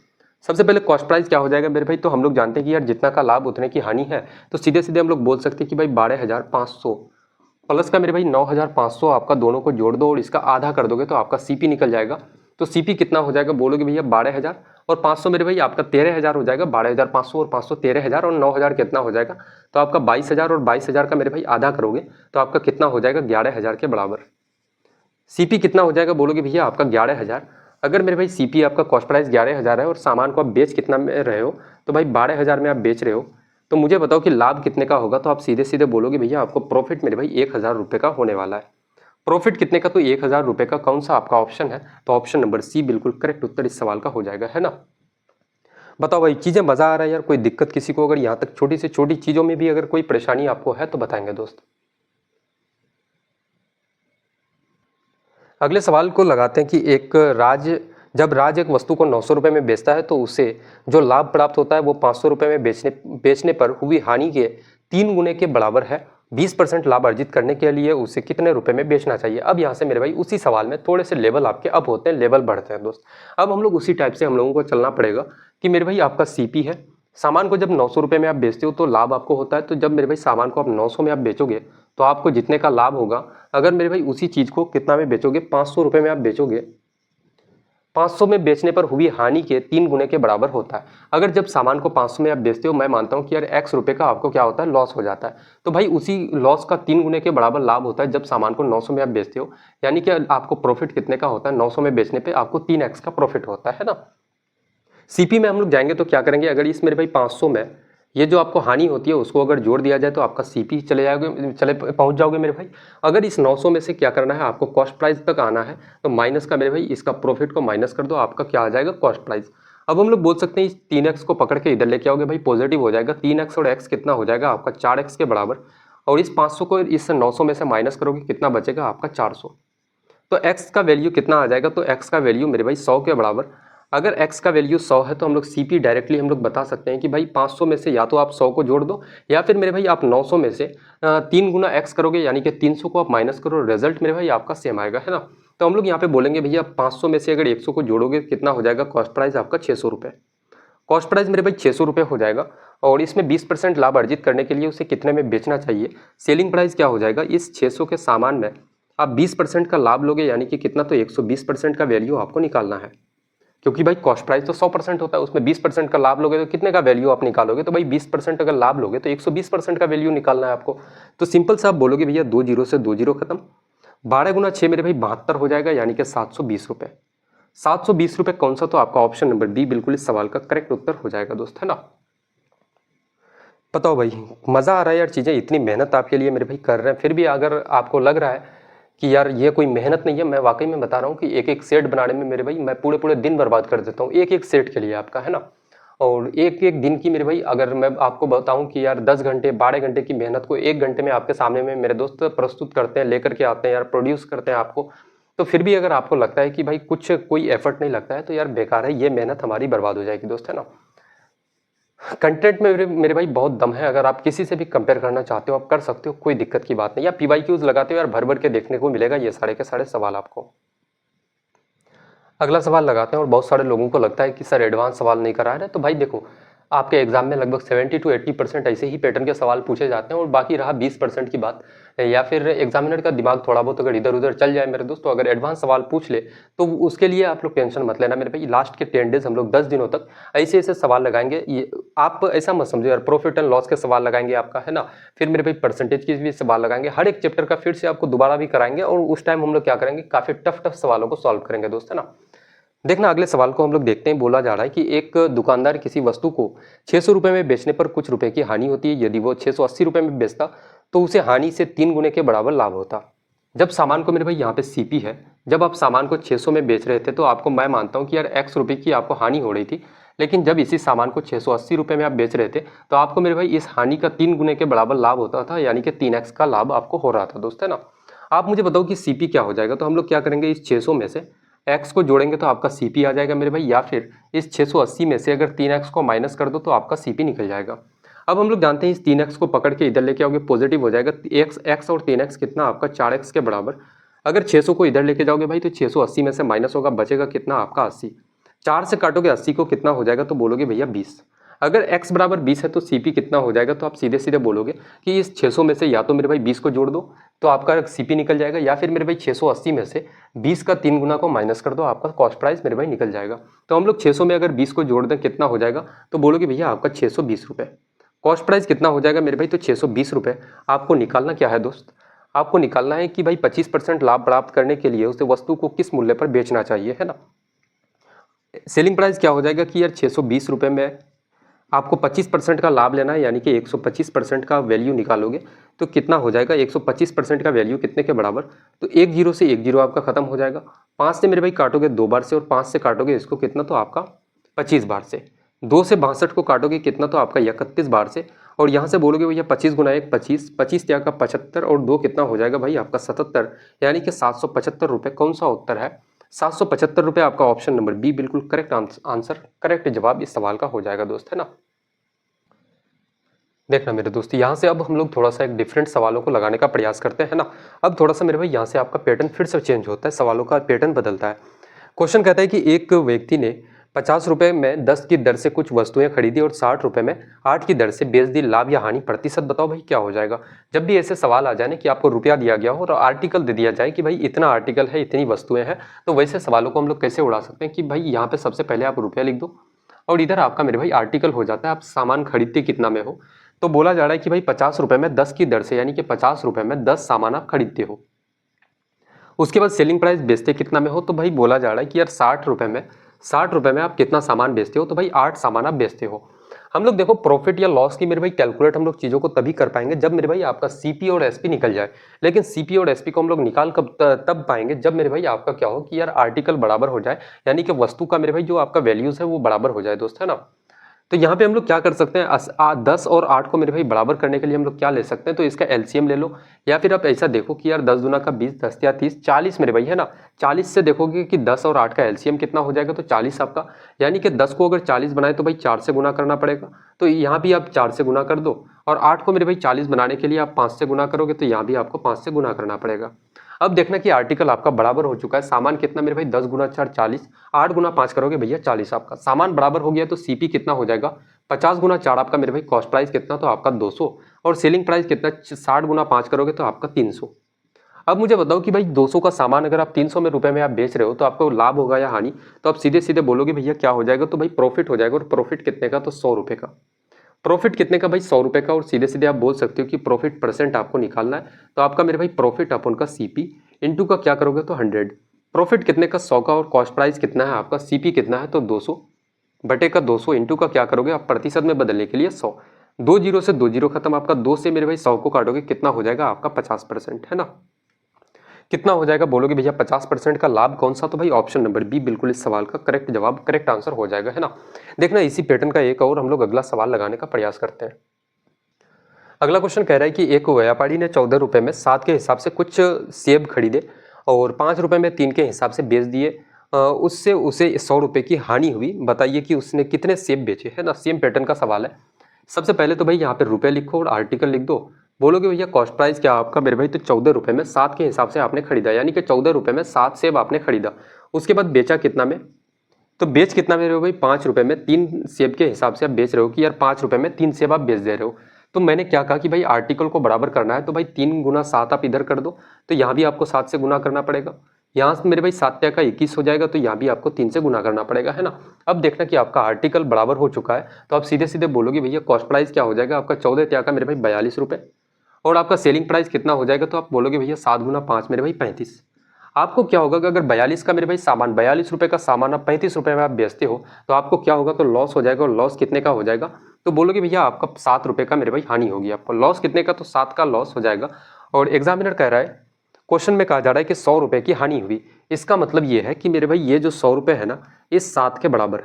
Speaker 1: सबसे पहले कॉस्ट प्राइस क्या हो जाएगा मेरे भाई, तो हम लोग जानते हैं कि यार जितना का लाभ उतने की हानि है, तो सीधे सीधे हम लोग बोल सकते हैं कि भाई 12,500 प्लस का मेरे भाई 9,500 आपका दोनों को जोड़ दो और इसका आधा कर दोगे तो आपका सीपी निकल जाएगा। तो सीपी कितना हो जाएगा, बोलोगे भैया 12,000 और 500 मेरे भाई आपका 13,000 हो जाएगा। 12,500 और 500 13,000 और 9,000 कितना हो जाएगा, तो आपका 22,000 और 22,000 का मेरे भाई आधा करोगे तो आपका कितना हो जाएगा 11,000 के बराबर। सीपी कितना हो जाएगा, बोलोगे भैया आपका 11,000। अगर मेरे भाई सीपी आपका कॉस्ट प्राइस 11,000 है और सामान को आप बेच कितना में रहे हो, तो भाई 12,000 में आप बेच रहे हो, तो मुझे बताओ कि लाभ कितने का होगा। तो आप सीधे सीधे बोलोगे भैया आपको प्रॉफिट मेरे भाई 1,000 रुपये का होने वाला है। प्रॉफिट कितने का, तो 1,000 रुपये का। कौन सा आपका ऑप्शन है, तो ऑप्शन नंबर सी बिल्कुल करेक्ट उत्तर इस सवाल का हो जाएगा, है ना। बताओ भाई चीज़ें मज़ा आ रहा है यार, कोई दिक्कत किसी को अगर यहाँ तक छोटी से छोटी चीज़ों में भी अगर कोई परेशानी आपको है तो बताएंगे दोस्त। अगले सवाल को लगाते हैं कि जब राज एक वस्तु को 900 रुपये में बेचता है तो उसे जो लाभ प्राप्त होता है वो 500 रुपये में बेचने पर हुई हानि के 3 गुने के बराबर है। 20% लाभ अर्जित करने के लिए उसे कितने रुपए में बेचना चाहिए। अब यहाँ से मेरे भाई उसी सवाल में थोड़े से लेवल आपके अप होते हैं, लेवल बढ़ते हैं दोस्त। अब हम लोग उसी टाइप से हम लोगों को चलना पड़ेगा कि मेरे भाई आपका सीपी है, सामान को जब 900 रुपये में आप बेचते हो तो लाभ आपको होता है। तो जब मेरे भाई सामान को आप 900 में आप बेचोगे तो आपको जितने का लाभ होगा, अगर मेरे भाई उसी चीज़ को कितना में बेचोगे 500 रुपये में आप बेचोगे, 500 में बेचने पर हुई हानि के 3 गुने के बराबर होता है। अगर जब सामान को 500 में आप बेचते हो, मैं मानता हूं कि यार x रुपए का आपको क्या होता है, लॉस हो जाता है, तो भाई उसी लॉस का 3 गुने के बराबर लाभ होता है जब सामान को 900 में आप बेचते हो। यानी कि आपको प्रॉफिट कितने का होता है, 900 में बेचने पर आपको 3x का प्रॉफिट होता है ना। सीपी में हम लोग जाएंगे तो क्या करेंगे, अगर इस मेरे भाई 500 में ये जो आपको हानि होती है उसको अगर जोड़ दिया जाए तो आपका सीपी चले पहुंच जाओगे मेरे भाई। अगर इस 900 में से क्या करना है, आपको कॉस्ट प्राइस तक आना है, तो माइनस का मेरे भाई इसका प्रॉफिट को माइनस कर दो, आपका क्या आ जाएगा कॉस्ट प्राइस। अब हम लोग बोल सकते हैं इस 3x को पकड़ के इधर लेके आओगे भाई, पॉजिटिव हो जाएगा। 3x और x कितना हो जाएगा आपका 4x के बराबर, और इस 500 को इस 900 में से माइनस करोगे कितना बचेगा आपका 400। तो x का वैल्यू कितना आ जाएगा, तो x का वैल्यू मेरे भाई 100 के बराबर। अगर x का वैल्यू 100 है तो हम लोग सीपी डायरेक्टली हम लोग बता सकते हैं कि भाई 500 में से या तो आप 100 को जोड़ दो या फिर मेरे भाई आप 900 में से 3 गुना x करोगे, यानी कि 300 को आप माइनस करो, रिजल्ट मेरे भाई आपका सेम आएगा, है ना। तो हम लोग यहाँ पे बोलेंगे भैया 500 में से अगर 100 को जोड़ोगे कितना हो जाएगा, कॉस्ट प्राइस आपका 600 रुपये। कॉस्ट प्राइस मेरे भाई 600 रुपये हो जाएगा, और इसमें 20% लाभ अर्जित करने के लिए उसे कितने में बेचना चाहिए। सेलिंग प्राइस क्या हो जाएगा, इस 600 के सामान में आप 20% का लाभ लोगे, यानी कि कितना, तो 120% का वैल्यू आपको निकालना है, क्योंकि भाई कॉस्ट प्राइस तो 100% होता है, उसमें 20% का लाभ लोगे तो कितने का वैल्यू आप निकालोगे, तो भाई 20% अगर लाभ लोगे तो 120% का वैल्यू निकालना है आपको। तो सिंपल से आप बोलोगे भैया 2 जीरो से 2 जीरो खत्म, 12 गुना 6 मेरे भाई 72 हो जाएगा, यानी कि 720 रुपये। 720 रुपये कौन सा, तो आपका ऑप्शन नंबर बी बिल्कुल इस सवाल का करेक्ट उत्तर हो जाएगा दोस्त, है ना। बताओ भाई मज़ा आ रहा है यार, चीज़ें इतनी मेहनत आपके लिए मेरे भाई कर रहे हैं, फिर भी अगर आपको लग रहा है कि यार ये कोई मेहनत नहीं है, मैं वाकई में बता रहा हूँ कि एक एक सेट बनाने में मेरे भाई मैं पूरे पूरे दिन बर्बाद कर देता हूँ एक एक सेट के लिए आपका, है ना। और एक एक दिन की मेरे भाई अगर मैं आपको बताऊं कि यार 10 घंटे 12 घंटे की मेहनत को 1 घंटे में आपके सामने में मेरे दोस्त प्रस्तुत करते हैं, लेकर के आते हैं यार, प्रोड्यूस करते हैं आपको, तो फिर भी अगर आपको लगता है कि भाई कुछ कोई एफर्ट नहीं लगता है तो यार बेकार है, ये मेहनत हमारी बर्बाद हो जाएगी दोस्त, है ना। कंटेंट में मेरे भाई बहुत दम है, अगर आप किसी से भी कंपेयर करना चाहते हो आप कर सकते हो, कोई दिक्कत की बात नहीं। या PYQs लगाते हो यार, भर भर के देखने को मिलेगा ये सारे के सारे सवाल आपको। अगला सवाल लगाते हैं, और बहुत सारे लोगों को लगता है कि सर एडवांस सवाल नहीं करा रहे, तो भाई देखो आपके एग्जाम में लगभग 70 to 80% ऐसे ही पैटर्न के सवाल पूछे जाते हैं, और बाकी रहा 20% की बात, या फिर एग्जामिनर का दिमाग थोड़ा बहुत अगर इधर उधर चल जाए मेरे दोस्तों, अगर एडवांस सवाल पूछ ले तो उसके लिए आप लोग टेंशन मत लेना मेरे भाई। लास्ट के 10 डेज हम लोग 10 दिनों तक ऐसे ऐसे सवाल लगाएंगे, ये आप ऐसा मत समझो यार प्रॉफिट एंड लॉस के सवाल लगाएंगे आपका, है ना। फिर मेरे भाई परसेंटेज के भी सवाल लगाएंगे, हर एक चैप्टर का फिर से आपको दोबारा भी कराएंगे, और उस टाइम हम लोग क्या करेंगे, काफ़ी टफ सवालों को सॉल्व करेंगे दोस्त, है ना। देखना अगले सवाल को हम लोग देखते हैं। बोला जा रहा है कि एक दुकानदार किसी वस्तु को 600 रुपये में बेचने पर कुछ रुपए की हानि होती है, यदि वो 680 रुपये में बेचता तो उसे हानि से 3 गुने के बराबर लाभ होता। जब सामान को मेरे भाई यहाँ पे सीपी है, जब आप सामान को 600 में बेच रहे थे तो आपको मैं मानता हूँ कि यार x रुपये की आपको हानि हो रही थी, लेकिन जब इसी सामान को 680 रुपये में आप बेच रहे थे तो आपको मेरे भाई इस हानि का 3 गुने के बराबर लाभ होता था, यानी कि 3x का लाभ आपको हो रहा था दोस्त, है ना। आप मुझे बताओ कि सीपी क्या हो जाएगा, तो हम लोग क्या करेंगे, इस 600 में से x को जोड़ेंगे तो आपका सीपी आ जाएगा मेरे भाई, या फिर इस 680 में से अगर 3x को माइनस कर दो तो आपका सीपी निकल जाएगा। अब हम लोग जानते हैं इस 3x को पकड़ के इधर लेके आओगे पॉजिटिव हो जाएगा। x और 3x कितना आपका 4x के बराबर। अगर 600 को इधर लेके जाओगे भाई तो 680 में से माइनस होगा, बचेगा कितना आपका 80। 4 से काटोगे 80 को कितना हो जाएगा तो बोलोगे भैया 20। अगर x बराबर 20 है तो CP कितना हो जाएगा तो आप सीधे सीधे बोलोगे कि इस 600 में से या तो मेरे भाई 20 को जोड़ दो तो आपका CP निकल जाएगा, या फिर मेरे भाई 680 में से 20 का 3 गुना को माइनस कर दो, आपका कॉस्ट प्राइस मेरे भाई निकल जाएगा। तो हम लोग 600 में अगर 20 को जोड़ दें कितना हो जाएगा तो बोलोगे भैया आपका 620 रुपये। कॉस्ट प्राइस कितना हो जाएगा मेरे भाई तो 620 रुपये। आपको निकालना क्या है दोस्त, आपको निकालना है कि भाई 25% लाभ प्राप्त करने के लिए उस वस्तु को किस मूल्य पर बेचना चाहिए, है ना। सेलिंग प्राइस क्या हो जाएगा कि यार 620 रुपये में आपको 25% का लाभ लेना है, यानी कि 125% का वैल्यू निकालोगे तो कितना हो जाएगा 125% का वैल्यू कितने के बराबर, तो 1 जीरो से 1 जीरो आपका खत्म हो जाएगा। 5 से मेरे भाई काटोगे 2 बार से और 5 से काटोगे इसको कितना तो आपका 25 बार से। 2 से 62 को काटोगे कितना तो आपका 31 बार से, और यहाँ से बोलोगे भैया 25 गुना 1 25, 25 क्या का 75 और 2 कितना हो जाएगा भाई आपका 77, यानी कि 775 रुपये। कौन सा उत्तर है 775 रुपये। आपका ऑप्शन नंबर बी बिल्कुल करेक्ट आंसर, करेक्ट जवाब इस सवाल का हो जाएगा दोस्त, है ना। देखना मेरे दोस्त यहाँ से अब हम लोग थोड़ा सा एक डिफरेंट सवालों को लगाने का प्रयास करते हैं ना। अब थोड़ा सा मेरे भाई यहाँ से आपका पैटर्न फिर से चेंज होता है, सवालों का पैटर्न बदलता है। क्वेश्चन कहता है कि एक व्यक्ति ने 50 रुपये में 10 की दर से कुछ वस्तुएं खरीदी और 60 रुपये में 8 की दर से बेच दी, लाभ या हानि प्रतिशत बताओ भाई क्या हो जाएगा। जब भी ऐसे सवाल आ जाए ना कि आपको रुपया दिया गया हो और आर्टिकल दे दिया जाए कि भाई इतना आर्टिकल है इतनी वस्तुएं हैं, तो वैसे सवालों को हम लोग कैसे उड़ा सकते हैं कि भाई यहाँ पे सबसे पहले आप रुपया लिख दो और इधर आपका मेरे भाई आर्टिकल हो जाता है, आप सामान खरीदते कितना में हो। तो बोला जा रहा है कि भाई 50 रुपये में 10 की दर से, यानी कि 50 रुपये में 10 सामान आप खरीदते हो। उसके बाद सेलिंग प्राइस बेचते कितना में हो, तो भाई बोला जा रहा है कि यार 60 रुपये में आप कितना सामान बेचते हो, तो भाई 8 सामान आप बेचते हो। हम लोग देखो प्रॉफिट या लॉस की मेरे भाई कैलकुलेट हम लोग चीज़ों को तभी कर पाएंगे जब मेरे भाई आपका CP और SP निकल जाए। लेकिन CP और SP को हम लोग निकाल कब तब पाएंगे जब मेरे भाई आपका क्या हो कि यार आर्टिकल बराबर हो जाए, यानी कि वस्तु का मेरे भाई जो आपका वैल्यूज है वो बराबर हो जाए दोस्त, है ना। तो यहाँ पे हम लोग क्या कर सकते हैं 10 और 8 को मेरे भाई बराबर करने के लिए हम लोग क्या ले सकते हैं, तो इसका LCM ले लो, या फिर आप ऐसा देखो कि यार 10 दूना का 20, 10 या 30, 40 मेरे भाई, है ना। 40 से देखोगे कि 10 और 8 का LCM कितना हो जाएगा तो 40 आपका, यानी कि 10 को अगर 40 बनाए तो भाई 4 से गुना करना पड़ेगा, तो यहाँ भी आप 4 से गुना कर दो। और 8 को मेरे भाई 40 बनाने के लिए आप 5 से गुना करोगे तो यहाँ भी आपको 5 से गुना करना पड़ेगा। अब देखना कि आर्टिकल आपका बराबर हो चुका है, सामान कितना मेरे भाई 10 गुना 4 40, 8 गुना 5 करोगे भैया 40, आपका सामान बराबर हो गया तो CP कितना हो जाएगा 50 गुना 4 आपका मेरे भाई कॉस्ट प्राइस कितना तो आपका 200, और सेलिंग प्राइस कितना 60 गुना 5 करोगे तो आपका 300। अब मुझे बताओ कि भाई 200 का सामान अगर आप 300 में रुपए में आप बेच रहे हो तो आपको लाभ होगा या हानि, तो आप सीधे सीधे बोलोगे भैया क्या हो जाएगा, तो भाई प्रॉफिट हो जाएगा। और प्रॉफिट कितने का तो 100 रुपये का। प्रॉफिट कितने का भाई 100 रुपये का, और सीधे सीधे आप बोल सकते हो कि प्रॉफिट परसेंट आपको निकालना है, तो आपका मेरे भाई प्रॉफिट अपन का CP इंटू का क्या करोगे तो 100। प्रॉफिट कितने का 100 का, और कॉस्ट प्राइस कितना है आपका CP कितना है तो 200 बटे का 200 इंटू का क्या करोगे आप प्रतिशत में बदलने के लिए 100। 2 जीरो से 2 जीरो खत्म, आपका 2 से मेरे भाई 100 को काटोगे कितना हो जाएगा आपका 50%, है ना। कितना हो जाएगा बोलोगे भैया 50% का लाभ कौन सा, तो भाई ऑप्शन नंबर बी बिल्कुल इस सवाल का करेक्ट जवाब, करेक्ट आंसर हो जाएगा, है ना। देखना इसी पैटर्न का एक और हम लोग अगला सवाल लगाने का प्रयास करते हैं। अगला क्वेश्चन कह रहा है कि एक व्यापारी ने 14 रुपये में 7 के हिसाब से कुछ सेब खरीदे और 5 रुपये में 3 के हिसाब से बेच दिए, उससे उसे 100 रुपये की हानि हुई, बताइए कि उसने कितने सेब बेचे, है ना। सेम पैटर्न का सवाल है। सबसे पहले तो भाई यहाँ पे रुपये लिखो और आर्टिकल लिख दो। बोलोगे भैया कॉस्ट प्राइस क्या आपका मेरे भाई तो 14 रुपये में 7 के हिसाब से आपने खरीदा, यानी कि 14 रुपये में 7 सेब आपने खरीदा। उसके बाद बेचा कितना में, तो बेच कितना में रहे हो भाई 5 रुपये में 3 सेब के हिसाब से आप बेच रहे हो कि यार 5 रुपये में 3 सेब आप बेच दे रहे हो। तो मैंने क्या कहा कि भाई आर्टिकल को बराबर करना है, तो भाई 3 गुना 7 आप इधर कर दो, तो यहाँ भी आपको 7 से गुना करना पड़ेगा। यहाँ से मेरे भाई 7 का 21 हो जाएगा, तो यहाँ भी आपको 3 से गुना करना पड़ेगा, है ना। अब देखना कि आपका आर्टिकल बराबर हो चुका है, तो आप सीधे सीधे बोलोगे भैया कॉस्ट प्राइस क्या हो जाएगा आपका 14 त्या का मेरे भाई 42 रुपये, और आपका सेलिंग प्राइस कितना हो जाएगा, तो आप बोलोगे भैया 7 गुना 5 मेरे भाई 35। आपको क्या होगा कि अगर 42 का मेरे भाई सामान 42 रुपये का सामान आप 35 रुपये में आप बेचते हो, तो आपको क्या होगा तो लॉस हो जाएगा। और लॉस कितने का हो जाएगा, तो बोलोगे भैया आपका 7 रुपये का मेरे भाई हानि होगी। आपको लॉस कितने का, तो 7 का लॉस हो जाएगा। और एग्जामिनर कह रहा है, क्वेश्चन में कहा जा रहा है कि 100 रुपये की हानि हुई, इसका मतलब ये है कि मेरे भाई ये जो 100 रुपये है ना, इस 7 के बराबर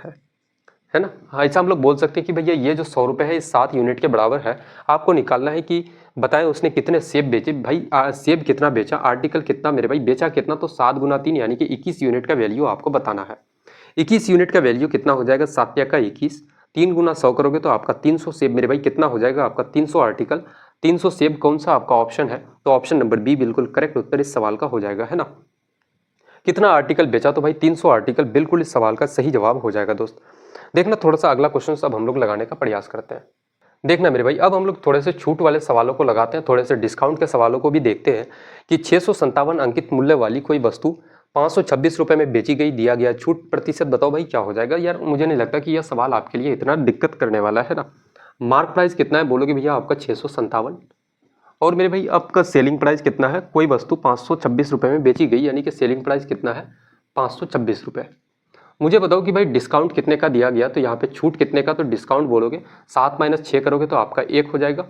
Speaker 1: है ना। ऐसा हम लोग बोल सकते हैं कि भैया ये जो 100 रुपये है इस 7 यूनिट के बराबर है। आपको निकालना है कि बताएं उसने कितने सेब बेचे। भाई सेब कितना बेचा, आर्टिकल कितना मेरे भाई बेचा कितना, तो 7 गुना 3 यानी कि 21 यूनिट का वैल्यू आपको बताना है। 21 यूनिट का वैल्यू कितना हो जाएगा, 7 का 21, 3 गुना 100 करोगे तो आपका 300 सेब मेरे भाई कितना हो जाएगा आपका 300 आर्टिकल। 300 सेब कौन सा आपका ऑप्शन है, तो ऑप्शन नंबर बी बिल्कुल करेक्ट उत्तर इस सवाल का हो जाएगा, है ना। कितना आर्टिकल बेचा, तो भाई 300 आर्टिकल बिल्कुल इस सवाल का सही जवाब हो जाएगा दोस्त। देखना थोड़ा सा अगला क्वेश्चन अब हम लोग लगाने का प्रयास करते हैं। देखना मेरे भाई, अब हम लोग थोड़े से छूट वाले सवालों को लगाते हैं, थोड़े से डिस्काउंट के सवालों को भी देखते हैं कि 657 अंकित मूल्य वाली कोई वस्तु 526 रुपए में बेची गई, दिया गया छूट प्रतिशत बताओ भाई क्या हो जाएगा। यार मुझे नहीं लगता कि यह सवाल आपके लिए इतना दिक्कत करने वाला है ना। मार्क प्राइस कितना है, बोलोगे भैया आपका 657, और मेरे भाई आपका सेलिंग प्राइस कितना है, कोई वस्तु 526 रुपए में बेची गई यानी कि सेलिंग प्राइस कितना है 526 रुपए। मुझे बताओ कि भाई डिस्काउंट कितने का दिया गया, तो यहाँ पे छूट कितने का, तो डिस्काउंट बोलोगे 7 - 6 करोगे तो आपका 1 हो जाएगा,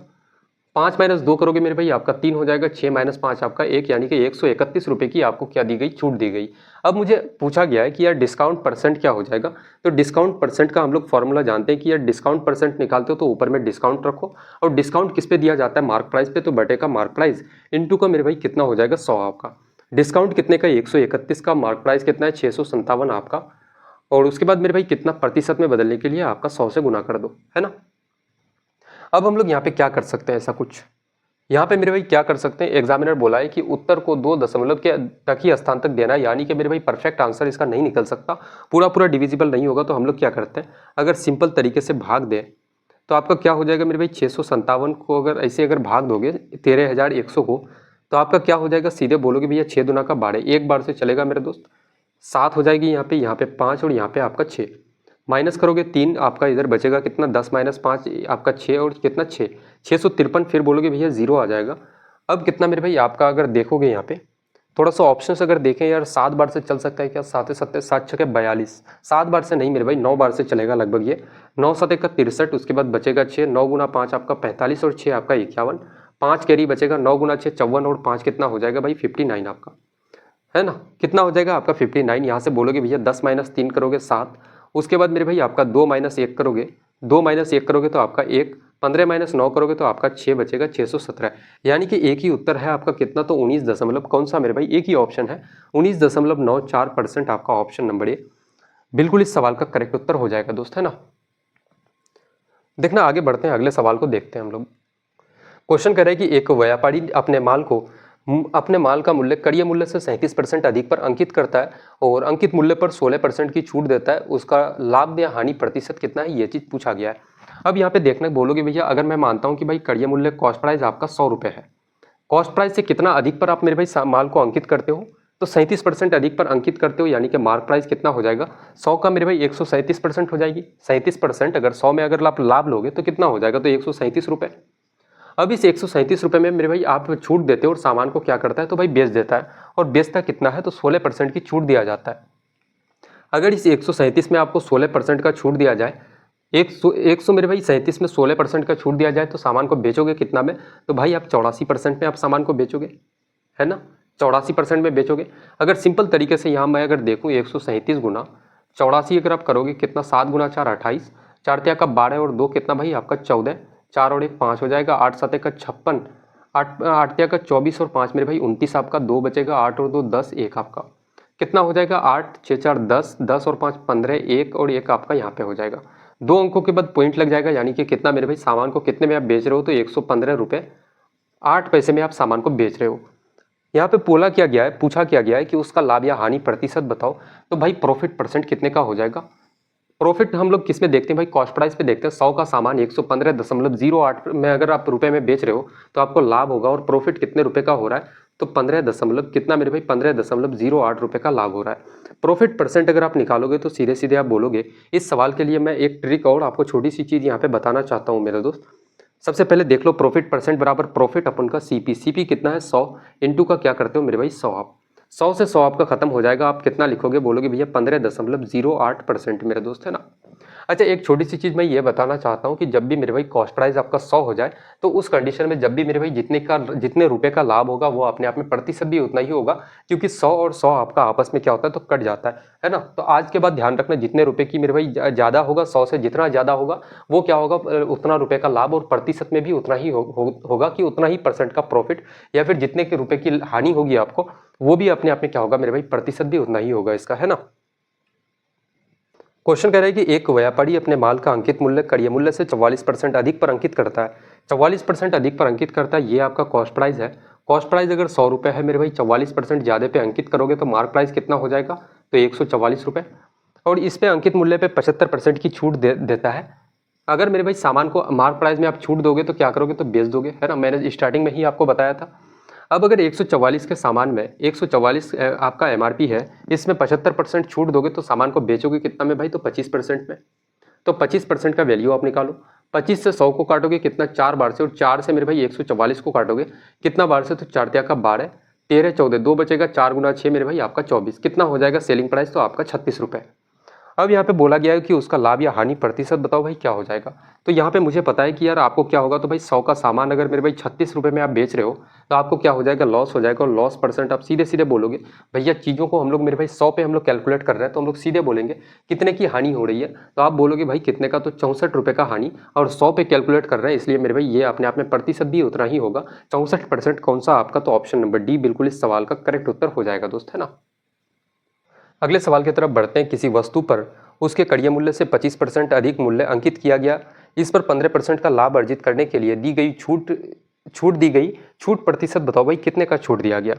Speaker 1: 5 - 2 करोगे मेरे भाई आपका 3 हो जाएगा, 6 - 5 आपका 1 यानी कि 131 रुपये की आपको क्या दी गई, छूट दी गई। अब मुझे पूछा गया है कि यार डिस्काउंट परसेंट क्या हो जाएगा, तो डिस्काउंट परसेंट का हम लोग फॉर्मूला जानते हैं कि यार डिस्काउंट परसेंट निकालते हो तो ऊपर में डिस्काउंट रखो, और डिस्काउंट किस पे दिया जाता है, मार्क प्राइस पे, तो बटे का मार्क प्राइस इंटू का मेरे भाई कितना हो जाएगा 100 आपका। डिस्काउंट कितने का 131 का, मार्क प्राइस कितना है 657 आपका, और उसके बाद मेरे भाई कितना प्रतिशत में बदलने के लिए आपका 100 से गुना कर दो, है ना। अब हम लोग यहाँ पे क्या कर सकते हैं, ऐसा कुछ यहाँ पे मेरे भाई क्या कर सकते हैं, एग्जामिनर बोला है कि उत्तर को 2 दशमलव के तक ही स्थान तक देना है, यानी कि मेरे भाई परफेक्ट आंसर इसका नहीं निकल सकता, पूरा पूरा डिविजिबल नहीं होगा। तो हम लोग क्या करते हैं, अगर सिंपल तरीके से भाग दें तो आपका क्या हो जाएगा मेरे भाई 657 को अगर ऐसे अगर भाग दोगे 13,100 को, तो आपका क्या हो जाएगा, सीधे बोलोगे भैया 6 दूना का 12, एक बार से चलेगा मेरे दोस्त, 7 हो जाएगी यहाँ पे 5 और यहाँ पे आपका 6, माइनस करोगे 3 आपका इधर बचेगा कितना 10 - 5 आपका 6 और कितना 653, फिर बोलोगे भैया 0 आ जाएगा। अब कितना मेरे भाई आपका अगर देखोगे यहाँ पे थोड़ा सा ऑप्शन अगर देखें यार 7 बार से चल सकता है क्या, 7 - 7 7 6 42, 7 बार से नहीं मेरे भाई 9 बार से चलेगा लगभग ये, 9 7 63, उसके बाद बचेगा 6, 9 गुना 5 आपका 45 और 6 आपका 51, 5 कैरी बचेगा, 9 गुना 6 54 और 5 कितना हो जाएगा भाई 59 आपका, है ना। कितना हो जाएगा आपका 59, यहाँ से बोलोगे भैया 10 - 3 करोगे 7, उसके बाद मेरे भाई आपका 2 - 1 करोगे, 2 - 1 करोगे तो आपका 1, 15 - 9 करोगे तो आपका 6 बचेगा 617, यानी कि एक ही उत्तर है आपका कितना, तो 19 दशमलव कौन सा मेरे भाई, एक ही ऑप्शन है 19.94% आपका ऑप्शन नंबर ए बिल्कुल इस सवाल का करेक्ट उत्तर हो जाएगा दोस्त, है ना। देखना आगे बढ़ते हैं, अगले सवाल को देखते हैं हम लोग। क्वेश्चन कह रहा है कि एक व्यापारी अपने माल का मूल्य क्रय मूल्य से 37% अधिक पर अंकित करता है और अंकित मूल्य पर 16% की छूट देता है, उसका लाभ या हानि प्रतिशत कितना है, ये चीज पूछा गया है। अब यहाँ पे देखना बोलोगे भैया अगर मैं मानता हूँ कि भाई क्रय मूल्य कॉस्ट प्राइस आपका 100 रुपये है, कॉस्ट प्राइस से कितना अधिक पर आप मेरे भाई माल को अंकित करते हो, तो 37% अधिक पर अंकित करते हो, यानी कि मार्क प्राइस कितना हो जाएगा 100 का मेरे भाई 137% हो जाएगी, 37% अगर 100 में अगर आप लाभ लोगे तो कितना हो जाएगा, तो 137 रुपये। अब इस 137 रुपये में मेरे भाई आप छूट देते हो और सामान को क्या करता है, तो भाई बेच देता है, और बेचता कितना है, तो 16% की छूट दिया जाता है। अगर इस 137 में आपको 16% का छूट दिया जाए, 100 मेरे भाई 37 में 16% का छूट दिया जाए तो सामान को बेचोगे कितना में, तो भाई आप 84% में आप सामान को बेचोगे, है ना, 84% में बेचोगे। अगर सिंपल तरीके से यहाँ मैं अगर देखूँ 137 गुना 84 अगर आप करोगे कितना, 7 गुना 4 28, 4 तिया का 12 और 2 कितना भाई आपका 14, 4 और 1 5 हो जाएगा, 8 7 का 56, 8 तिया का 24 और 5 मेरे भाई 29 आपका, 2 बचेगा, 8 और 2 10, 1 आपका कितना हो जाएगा, 8 6 4 10, 10 और 5 15, 1 और 1 आपका यहाँ पे हो जाएगा, 2 अंकों के बाद पॉइंट लग जाएगा, यानी कि कितना मेरे भाई सामान को कितने में आप बेच रहे हो, तो 115 रुपये 8 पैसे में आप सामान को बेच रहे हो। यहाँ पे बोला क्या गया है, पूछा क्या गया है कि उसका लाभ या हानि प्रतिशत बताओ, तो भाई प्रॉफिट परसेंट कितने का हो जाएगा। प्रॉफिट हम लोग किस में देखते हैं भाई, कॉस्ट प्राइस पे देखते हैं, 100 का सामान 115.08 में अगर आप रुपए में बेच रहे हो तो आपको लाभ होगा, और प्रॉफिट कितने रुपए का हो रहा है, तो 15 दशमलव कितना मेरे भाई 15.08 रुपये का लाभ हो रहा है। प्रॉफिट परसेंट अगर आप निकालोगे तो सीधे सीधे आप बोलोगे, इस सवाल के लिए मैं एक ट्रिक और आपको छोटी सी चीज़ यहाँ पे बताना चाहता हूँ मेरे दोस्त। सबसे पहले देख लो प्रॉफिट परसेंट बराबर प्रॉफिट अपन का सीपी कितना है 100, इंटू का क्या करते हो मेरे भाई 100, आप 100 से 100 आपका खत्म हो जाएगा, आप कितना लिखोगे, बोलोगे भैया 15.08% मेरे दोस्त, है ना। अच्छा एक छोटी सी चीज़ मैं ये बताना चाहता हूँ कि जब भी मेरे भाई कॉस्ट प्राइस आपका 100 हो जाए तो उस कंडीशन में जब भी मेरे भाई जितने रुपए का लाभ होगा वो अपने आप में प्रतिशत भी उतना ही होगा, क्योंकि 100 और 100 आपका आपस में क्या होता है, तो कट जाता है ना। तो आज के बाद ध्यान रखना, जितने रुपए की मेरे भाई ज़्यादा होगा, 100 से जितना ज़्यादा होगा वो क्या होगा, उतना रुपये का लाभ, और प्रतिशत में भी उतना ही होगा कि उतना ही परसेंट का प्रॉफिट, या फिर जितने के रुपए की हानि होगी आपको वो भी अपने आप में क्या होगा मेरे भाई प्रतिशत भी उतना ही होगा इसका, है ना। क्वेश्चन कह रहा है कि एक व्यापारी अपने माल का अंकित मूल्य क्रय मूल्य से 44% अधिक पर अंकित करता है। 44% अधिक पर अंकित करता है, ये आपका कॉस्ट प्राइस है। कॉस्ट प्राइस अगर 100 रुपये है मेरे भाई, 44% ज़्यादा पे अंकित करोगे तो मार्क प्राइस कितना हो जाएगा, तो 144 रुपये। और इस पे अंकित मूल्य पे 75% की छूट देता है। अगर मेरे भाई सामान को मार्क प्राइस में आप छूट दोगे तो क्या करोगे, तो बेच दोगे, है ना। मैंने स्टार्टिंग में ही आपको बताया था। अब अगर 144 के सामान में 144 आपका एमआरपी है, इसमें 75% छूट दोगे तो सामान को बेचोगे कितना में भाई, तो 25% में। तो 25% का वैल्यू आप निकालो। 25 से 100 को काटोगे कितना, 4 बार से, और 4 से मेरे भाई 144 को काटोगे कितना बार से, तो 4 तिया का 12, 13 14, 2 बचेगा, 4 गुना 6 मेरे भाई आपका 24। कितना हो जाएगा सेलिंग प्राइस, तो आपका 36 रुपये। अब यहाँ पे बोला गया है कि उसका लाभ या हानि प्रतिशत बताओ भाई क्या हो जाएगा। तो यहाँ पे मुझे पता है कि यार आपको क्या होगा, तो भाई 100 का सामान अगर मेरे भाई 36 रुपये में आप बेच रहे हो तो आपको क्या हो जाएगा, लॉस हो जाएगा। और लॉस परसेंट आप सीधे सीधे बोलोगे, भैया चीज़ों को हम लोग मेरे भाई 100 पे हम लोग कैलकुलेट कर रहे हैं, तो हम लोग सीधे बोलेंगे कितने की हानि हो रही है, तो आप बोलोगे भाई कितने का, तो 64 रुपये का हानि। और 100 पे कैलकुलेट कर रहे हैं, इसलिए मेरे भाई ये अपने आप में प्रतिशत भी उतना ही होगा, 64%। कौन सा आपका, तो ऑप्शन नंबर डी बिल्कुल इस सवाल का करेक्ट उत्तर हो जाएगा दोस्त, है ना। अगले सवाल की तरफ बढ़ते हैं। किसी वस्तु पर उसके क्रय मूल्य से 25% अधिक मूल्य अंकित किया गया, इस पर 15% का लाभ अर्जित करने के लिए दी गई छूट प्रतिशत बताओ भाई कितने का छूट दिया गया।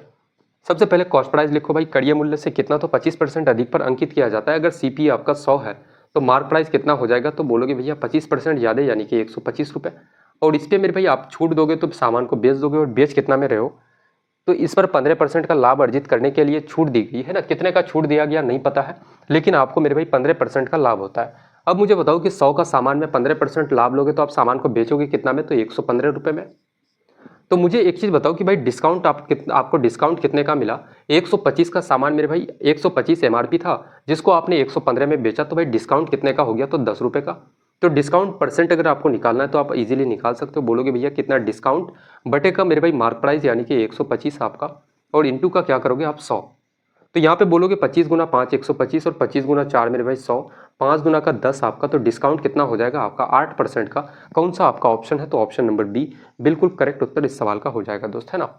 Speaker 1: सबसे पहले कॉस्ट प्राइस लिखो भाई, क्रय मूल्य से कितना, तो 25% अधिक पर अंकित किया जाता है। अगर सीपी आपका 100 है तो मार्क प्राइस कितना हो जाएगा, तो बोलोगे भैया 25% ज़्यादा यानी कि 125 रुपये। और इस पर मेरे भाई आप छूट दोगे तो सामान को बेच दोगे, और बेच कितना में रहे हो, तो इस पर 15% का लाभ अर्जित करने के लिए छूट दी गई है ना। कितने का छूट दिया गया नहीं पता है, लेकिन आपको मेरे भाई 15% का लाभ होता है। अब मुझे बताओ कि 100 का सामान में 15% लाभ लोगे तो आप सामान को बेचोगे कितना में, तो 115 रुपये में। तो मुझे एक चीज़ बताओ कि भाई डिस्काउंट आपको डिस्काउंट कितने का मिला। 125 का सामान मेरे भाई 125 एमआरपी था, जिसको आपने 115 में बेचा, तो भाई डिस्काउंट कितने का हो गया, तो 10 रुपये का। तो डिस्काउंट परसेंट अगर आपको निकालना है तो आप इजीली निकाल सकते हो। बोलोगे भैया कितना डिस्काउंट बटे का मेरे भाई मार्क प्राइस यानी कि 125 आपका, और इंटू का क्या करोगे आप 100। तो यहाँ पे बोलोगे 25 गुना 5 125, और 25 गुना 4 मेरे भाई 100, 5 गुना का 10 आपका, तो डिस्काउंट कितना हो जाएगा आपका 8% का। कौन सा आपका ऑप्शन है, तो ऑप्शन नंबर बी बिल्कुल करेक्ट उत्तर इस सवाल का हो जाएगा दोस्त, है ना।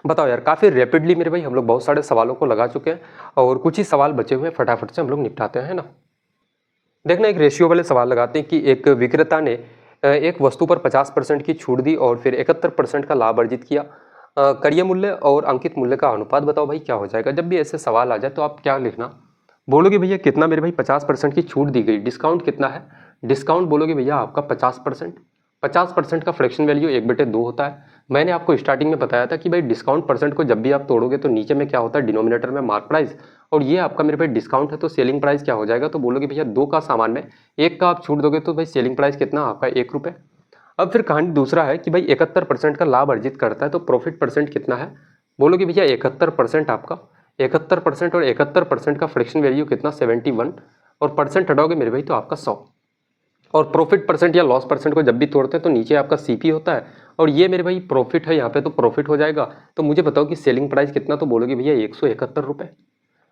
Speaker 1: बताओ यार, काफ़ी रैपिडली मेरे भाई हम लोग बहुत सारे सवालों को लगा चुके हैं, और कुछ ही सवाल बचे हुए हैं, फटाफट से हम लोग निपटाते हैं ना। देखना, एक रेशियो वाले सवाल लगाते हैं कि एक विक्रेता ने एक वस्तु पर 50% की छूट दी और फिर 71% का लाभ अर्जित किया। क्रय मूल्य और अंकित मूल्य का अनुपात बताओ भाई क्या हो जाएगा। जब भी ऐसे सवाल आ जाए तो आप क्या लिखना, बोलोगे भैया कितना मेरे भाई 50% की छूट दी गई, डिस्काउंट कितना है, डिस्काउंट बोलोगे भैया आपका 50%। 50% का फ्रैक्शन वैल्यू 1/2 होता है। मैंने आपको स्टार्टिंग में बताया था कि भाई डिस्काउंट परसेंट को जब भी आप तोड़ोगे तो नीचे में क्या होता है, डिनोमिनेटर में मार्क प्राइस, और ये आपका मेरे भाई डिस्काउंट है, तो सेलिंग प्राइस क्या हो जाएगा, तो बोलोगे भैया 2 का सामान में 1 का आप छूट दोगे तो भाई सेलिंग प्राइस कितना आपका 1 रुपये। अब फिर कहानी दूसरा है कि भाई 71% का लाभ अर्जित करता है, तो प्रॉफिट परसेंट कितना है, बोलोगे भैया 71% आपका, 71% और 71% का फ्रैक्शन वैल्यू कितना 71, और परसेंट हटाओगे मेरे भाई तो आपका 100। और प्रॉफिट परसेंट या लॉस परसेंट को जब भी तोड़ते हैं तो नीचे आपका सीपी होता है, और ये मेरे भाई प्रॉफिट है यहाँ पे, तो प्रॉफिट हो जाएगा। तो मुझे बताओ कि सेलिंग प्राइस कितना, तो बोलोगे भैया 171 रुपये।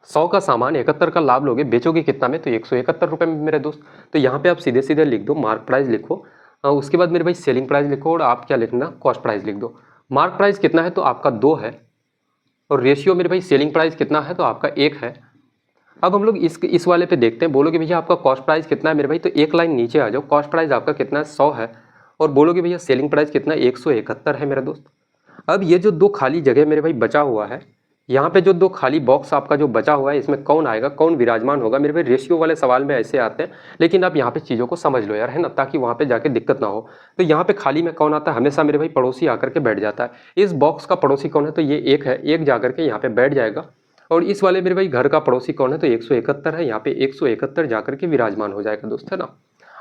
Speaker 1: 100 का सामान 71 का लाभ लोगे, बेचोगे कितना में, तो 171 रुपये में मेरे दोस्त। तो यहाँ पे आप सीधे सीधे लिख दो मार्क प्राइस लिखो, उसके बाद मेरे भाई सेलिंग प्राइस लिखो, और आप क्या लिखना, कॉस्ट प्राइस लिख दो। मार्क प्राइस कितना है, तो आपका 2 है, और रेशियो मेरे भाई सेलिंग प्राइस कितना है, तो आपका 1 है। अब हम लोग इस वाले पे देखते हैं। बोलोगे भैया आपका कॉस्ट प्राइस कितना है मेरे भाई, तो एक लाइन नीचे आ जाओ, कॉस्ट प्राइस आपका कितना है 100 है, और बोलोगे भैया सेलिंग प्राइस कितना है 171 है मेरा दोस्त। अब ये जो 2 खाली जगह मेरे भाई बचा हुआ है, यहाँ पे जो 2 खाली बॉक्स आपका जो बचा हुआ है, इसमें कौन आएगा, कौन विराजमान होगा मेरे भाई। रेशियो वाले सवाल में ऐसे आते हैं, लेकिन आप यहाँ पे चीज़ों को समझ लो यार, है ना, ताकि वहाँ पे जाके दिक्कत ना हो। तो यहाँ पे खाली में कौन आता है, हमेशा मेरे भाई पड़ोसी आकर के बैठ जाता है। इस बॉक्स का पड़ोसी कौन है, तो ये 1 है, 1 जाकर के यहाँ पे बैठ जाएगा। और इस वाले मेरे भाई घर का पड़ोसी कौन है, तो 171 है, यहाँ पे 171 जाकर के विराजमान हो जाएगा दोस्त, है ना।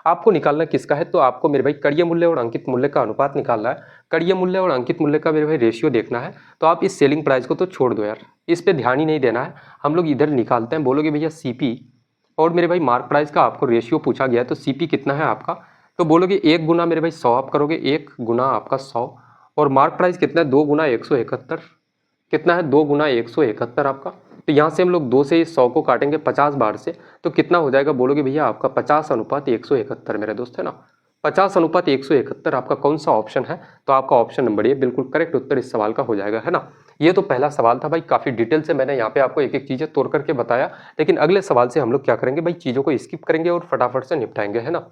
Speaker 1: आपको निकालना किसका है, तो आपको मेरे भाई क्रय मूल्य और अंकित मूल्य का अनुपात निकालना है। क्रय मूल्य और अंकित मूल्य का मेरे भाई रेशियो देखना है। तो आप इस सेलिंग प्राइस को तो छोड़ दो यार, इस पे ध्यान ही नहीं देना है, हम लोग इधर निकालते हैं। बोलोगे भैया सीपी और मेरे भाई मार्क प्राइस का आपको रेशियो पूछा गया है, तो सीपी कितना है आपका, तो बोलोगे 1 गुना मेरे भाई 100 आप करोगे, 1 गुना आपका 100, और मार्क प्राइस कितना है 2 गुना 171, कितना है 2 गुना 171 आपका। तो यहाँ से हम लोग 2 से इस 100 को काटेंगे 50 बार से, तो कितना हो जाएगा, बोलोगे भैया आपका 50 अनुपात 171 मेरे दोस्त, है ना। 50:171 आपका कौन सा ऑप्शन है? तो आपका ऑप्शन नंबर ए बिल्कुल करेक्ट उत्तर इस सवाल का हो जाएगा, है ना। ये तो पहला सवाल था भाई, काफी डिटेल से मैंने यहाँ पे आपको एक एक चीजें तोड़ करके बताया, लेकिन अगले सवाल से हम लोग क्या करेंगे भाई, चीजों को स्किप करेंगे और फटाफट से निपटाएंगे, है ना।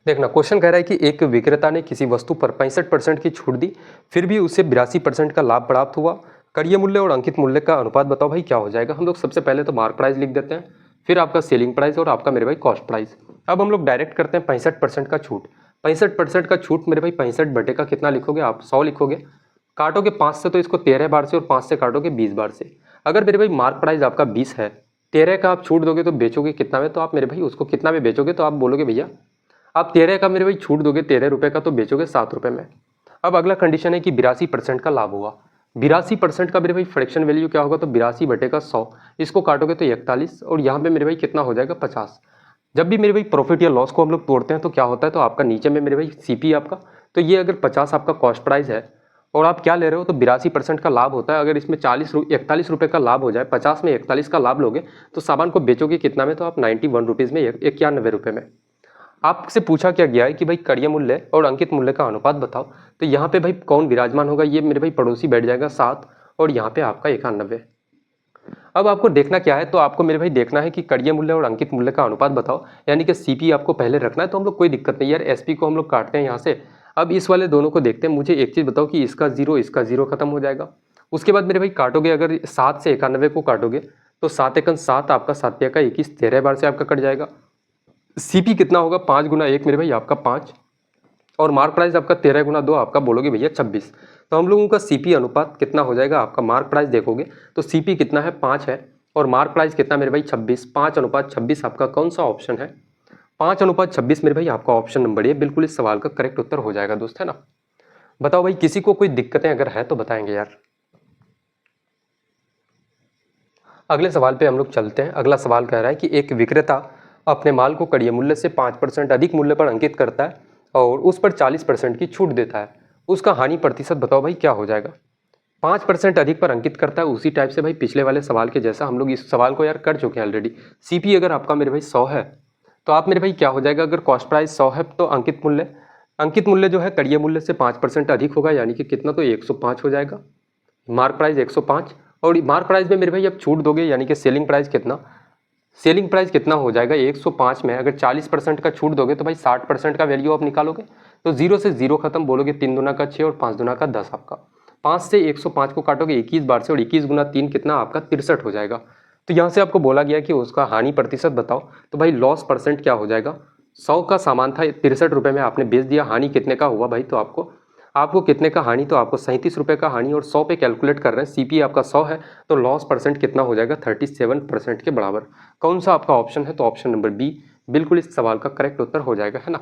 Speaker 1: देखना क्वेश्चन कह रहा है कि एक विक्रेता ने किसी वस्तु पर 65% की छूट दी, फिर भी उसे 82% का लाभ प्राप्त हुआ। कड़िय मूल्य और अंकित मूल्य का अनुपात बताओ भाई क्या हो जाएगा। हम लोग सबसे पहले तो मार्क प्राइस लिख देते हैं, फिर आपका सेलिंग प्राइस और आपका मेरे भाई कॉस्ट प्राइस। अब हम लोग डायरेक्ट करते हैं 65% का छूट। 65% का छूट मेरे भाई 65 बटे का कितना लिखोगे आप, 100 लिखोगे। काटोगे 5 से तो इसको 13 बार से और 5 से काटोगे 20 बार से। अगर मेरे भाई मार्क प्राइस आपका 20 है, 13 का आप छूट दोगे तो बेचोगे कितना में, तो आप मेरे भाई उसको कितना में बेचोगे, तो आप बोलोगे भैया आप 13 का मेरे भाई छूट दोगे 13 रुपये का, तो बेचोगे 7 रुपये में। अब अगला कंडीशन है कि 82% का लाभ हुआ। 82% का मेरे भाई फ्रैक्शन वैल्यू क्या होगा, तो 82 बटे का 100, इसको काटोगे तो 41 और यहाँ पे मेरे भाई कितना हो जाएगा 50। जब भी मेरे भाई प्रॉफिट या लॉस को हम लोग तोड़ते हैं तो क्या होता है, तो आपका नीचे में मेरे भाई सीपी आपका, तो ये अगर 50 आपका कॉस्ट प्राइस है और आप क्या ले रहे हो, तो 82% का लाभ होता है। अगर इसमें 41 रुपये का लाभ हो जाए, 50 में 41 का लाभ लोगे तो सामान को बेचोगे कितना में, तो आप 91 रुपीज़ में, 91 रुपये में। आपसे पूछा क्या गया है कि भाई कड़िय मूल्य और अंकित मूल्य का अनुपात बताओ, तो यहाँ पे भाई कौन विराजमान होगा, ये मेरे भाई पड़ोसी बैठ जाएगा 7 और यहाँ पे आपका 91। अब आपको देखना क्या है, तो आपको मेरे भाई देखना है कि कड़िय मूल्य और अंकित मूल्य का अनुपात बताओ, यानी कि सीपी आपको पहले रखना है। तो हम लोग कोई दिक्कत नहीं यार, एसपी को हम लोग काटते हैं यहाँ से। अब इस वाले दोनों को देखते हैं। मुझे एक चीज़ बताओ कि इसका 0 खत्म हो जाएगा। उसके बाद मेरे भाई काटोगे, अगर 7 से 91 को काटोगे तो 7 एकन 7 आपका 7 का 21, 13 बार से आपका कट जाएगा। सीपी कितना होगा, 5 गुना 1 मेरे भाई आपका 5, और मार्क प्राइस आपका 13 गुना 2 आपका बोलोगे भैया 26। तो हम लोगों का सीपी अनुपात कितना हो जाएगा, आपका मार्क प्राइस देखोगे तो सीपी कितना है 5 है, और मार्क प्राइस कितना मेरे भाई 26। 5:26 आपका कौन सा ऑप्शन है, 5:26 मेरे भाई आपका ऑप्शन नंबर ए बिल्कुल इस सवाल का करेक्ट उत्तर हो जाएगा दोस्त, है ना। बताओ भाई किसी को कोई दिक्कतें अगर है तो बताएंगे यार। अगले सवाल पे हम लोग चलते हैं। अगला सवाल कह रहा है कि एक विक्रेता अपने माल को कड़िय मूल्य से 5% अधिक मूल्य पर अंकित करता है और उस पर 40% की छूट देता है। उसका हानि प्रतिशत बताओ भाई क्या हो जाएगा। 5% अधिक पर अंकित करता है, उसी टाइप से भाई पिछले वाले सवाल के जैसा हम लोग इस सवाल को यार कर चुके हैं ऑलरेडी। सीपी अगर आपका मेरे भाई 100 है तो आप मेरे भाई क्या हो जाएगा, अगर कॉस्ट प्राइस 100 है तो अंकित मूल्य जो है कड़िय मूल्य से 5% अधिक होगा, यानी कि कितना, तो 105 हो जाएगा। मार्क प्राइस 105, और मार्क प्राइस में मेरे भाई अब छूट दोगे, यानी कि सेलिंग प्राइस कितना हो जाएगा 105 में। अगर 40% का छूट दोगे तो भाई 60% का वैल्यू आप निकालोगे, तो 0 से 0 खत्म, बोलोगे 3 दूना का 6 और 5 दूना का 10 आपका। 5 से 105 को काटोगे 21 बार से, और 21 गुना 3 कितना आपका 63 हो जाएगा। तो यहाँ से आपको बोला गया कि उसका हानि प्रतिशत बताओ, तो भाई लॉस परसेंट क्या हो जाएगा। 100 का सामान था, 63 रुपये में आपने बेच दिया, हानि कितने का हुआ भाई, तो आपको कितने का हानि, तो आपको 37 रुपये का हानि, और 100 पे कैलकुलेट कर रहे हैं। सीपी आपका 100 है तो लॉस परसेंट कितना हो जाएगा 37% के बराबर। कौन सा आपका ऑप्शन है, तो ऑप्शन नंबर बी बिल्कुल इस सवाल का करेक्ट उत्तर हो जाएगा, है ना।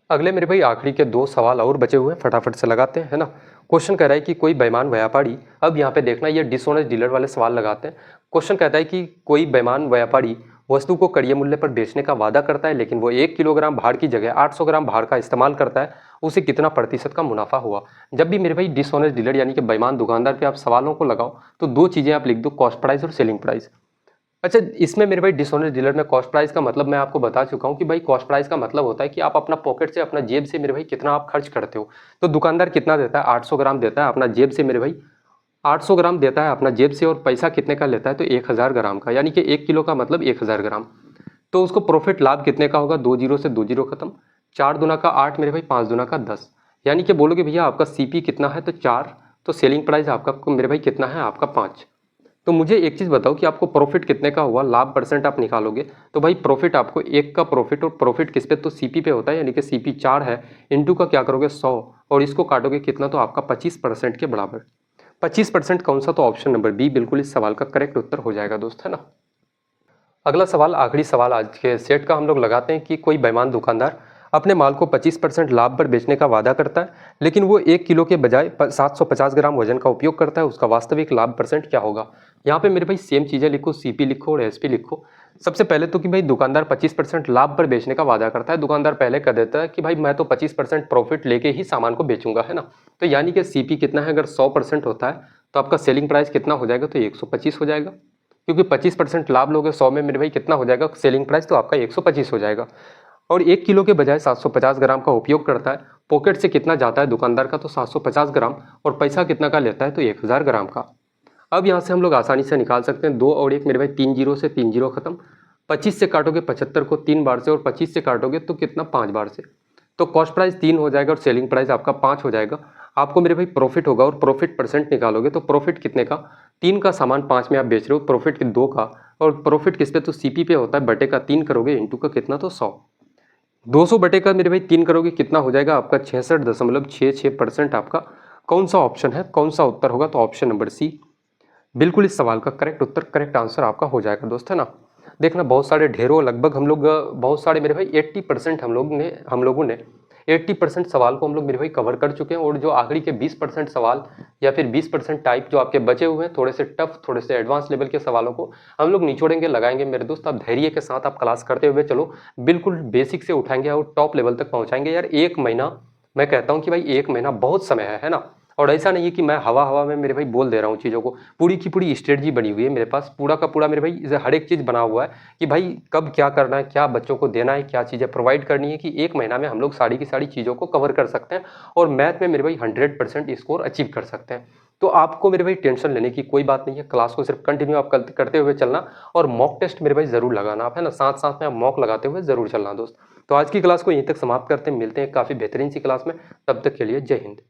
Speaker 1: अगले मेरे भाई आखिरी के 2 सवाल और बचे हुए हैं, फटाफट से लगाते हैं, है ना। क्वेश्चन कह रहा है कि कोई बेईमान व्यापारी, अब यहाँ पे देखना ये डिसऑनेस्ट डीलर वाले सवाल लगाते हैं। क्वेश्चन कहता है कि कोई बेईमान व्यापारी वस्तु को कड़िय मूल्य पर बेचने का वादा करता है, लेकिन वो 1 किलोग्राम भाड़ की जगह 800 ग्राम भाड़ का इस्तेमाल करता है, उसे कितना प्रतिशत का मुनाफा हुआ। जब भी मेरे भाई डिसऑनेस्ट डीलर यानी कि बेईमान दुकानदार पे आप सवालों को लगाओ तो 2 चीज़ें आप लिख दो, कॉस्ट प्राइस और सेलिंग प्राइस। अच्छा, इसमें मेरे भाई डिसऑनेस्ट डीलर में कॉस्ट प्राइस का मतलब मैं आपको बता चुका हूँ कि भाई कॉस्ट प्राइस का मतलब होता है कि आप अपना पॉकेट से, अपना जेब से मेरे भाई कितना आप खर्च करते हो। तो दुकानदार कितना देता है, 800 ग्राम देता है अपना जेब से मेरे भाई, 800 ग्राम देता है अपना जेब से, और पैसा कितने का लेता है, तो 1000 ग्राम का, यानी कि 1 किलो का मतलब 1000 ग्राम। तो उसको प्रॉफिट लाभ कितने का होगा, 2 जीरो से 2 जीरो खत्म, 4 दूना का 8 मेरे भाई, 5 दूना का 10, यानी कि बोलोगे भैया आपका सीपी कितना है, तो 4, तो सेलिंग प्राइस आपका मेरे भाई कितना है, आपका 5। तो मुझे एक चीज़ बताओ कि आपको प्रॉफिट कितने का हुआ, लाभ परसेंट आप निकालोगे तो भाई प्रॉफिट आपको 1 का प्रॉफिट, और प्रॉफिट किस पे, तो सीपी पे होता है, यानी कि सीपी 4 है, इंटू का क्या करोगे 100, और इसको काटोगे कितना, तो आपका 25% के बराबर। 25% कौन सा, तो ऑप्शन नंबर बी बिल्कुल इस सवाल का करेक्ट उत्तर हो जाएगा दोस्त, है ना। अगला सवाल, आखिरी सवाल आज के सेट का हम लोग लगाते हैं कि कोई बेईमान दुकानदार अपने माल को 25% लाभ पर बेचने का वादा करता है, लेकिन वो 1 किलो के बजाय 750 ग्राम वजन का उपयोग करता है, उसका वास्तविक लाभ परसेंट क्या होगा। यहाँ पे मेरे भाई सेम चीज़ें लिखो, सीपी लिखो और एसपी लिखो। सबसे पहले तो कि भाई दुकानदार 25% लाभ पर बेचने का वादा करता है। दुकानदार पहले कह देता है कि भाई मैं तो 25% प्रॉफिट लेके ही सामान को बेचूंगा, है ना। तो यानी कि सीपी कितना है, अगर 100% होता है तो आपका सेलिंग प्राइस कितना हो जाएगा, तो 125 हो जाएगा, क्योंकि 25% लाभ लोगे 100 में मेरे भाई कितना हो जाएगा सेलिंग प्राइस, तो आपका 125 हो जाएगा। और 1 किलो के बजाय 750 ग्राम का उपयोग करता है। पॉकेट से कितना जाता है दुकानदार का, तो 750 ग्राम, और पैसा कितना का लेता है, तो 1000 ग्राम का। अब यहाँ से हम लोग आसानी से निकाल सकते हैं 2 और 1 मेरे भाई 3 जीरो से 3 जीरो खत्म। 25 से काटोगे 75 को 3 बार से, और 25 से काटोगे तो कितना 5 बार से। तो कॉस्ट प्राइस 3 हो जाएगा और सेलिंग प्राइस आपका 5 हो जाएगा। आपको मेरे भाई प्रॉफिट होगा, और प्रॉफिट परसेंट निकालोगे तो प्रॉफिट कितने का, 3 का सामान 5 में आप बेच रहे हो, प्रॉफिट 2 का, और प्रॉफिट किस पे, तो सीपी पे होता है, बटे का 3 करोगे, इंटू का कितना, तो 100। 200 बटे का मेरे भाई 3 करोगे, कितना हो जाएगा आपका 66.66%। आपका कौन सा ऑप्शन है, कौन सा उत्तर होगा, तो ऑप्शन नंबर सी बिल्कुल इस सवाल का करेक्ट उत्तर, करेक्ट आंसर आपका हो जाएगा दोस्त, है ना। देखना बहुत सारे ढेरों, लगभग हम लोग बहुत सारे मेरे भाई 80% हम लोगों ने 80% सवाल को हम लोग मेरे भाई कवर कर चुके हैं। और जो आखिरी के 20% सवाल या फिर 20% टाइप जो आपके बचे हुए हैं, थोड़े से टफ, थोड़े से एडवांस लेवल के सवालों को हम लोग निचोड़ेंगे, लगाएंगे मेरे दोस्त। आप धैर्य के साथ आप क्लास करते हुए चलो, बिल्कुल बेसिक से उठाएंगे और टॉप लेवल तक पहुंचाएंगे यार। 1 महीना, मैं कहता हूं कि भाई 1 महीना बहुत समय है ना। और ऐसा नहीं है कि मैं हवा हवा में मेरे भाई बोल दे रहा हूँ चीज़ों को, पूरी की पूरी स्ट्रेटजी बनी हुई है मेरे पास, पूरा का पूरा मेरे भाई हर एक चीज़ बना हुआ है कि भाई कब क्या करना है, क्या बच्चों को देना है, क्या चीज़ें प्रोवाइड करनी है, कि 1 महीना में हम लोग सारी की सारी चीज़ों को कवर कर सकते हैं और मैथ में मेरे भाई 100% स्कोर अचीव कर सकते हैं। तो आपको मेरे भाई टेंशन लेने की कोई बात नहीं है, क्लास को सिर्फ कंटिन्यू आप करते हुए चलना, और मॉक टेस्ट मेरे भाई जरूर लगाना आप, है ना, साथ साथ में आप मॉक लगाते हुए जरूर चलना दोस्त। तो आज की क्लास को यहीं तक समाप्त करते हैं, मिलते हैं काफ़ी बेहतरीन सी क्लास में, तब तक के लिए जय हिंद।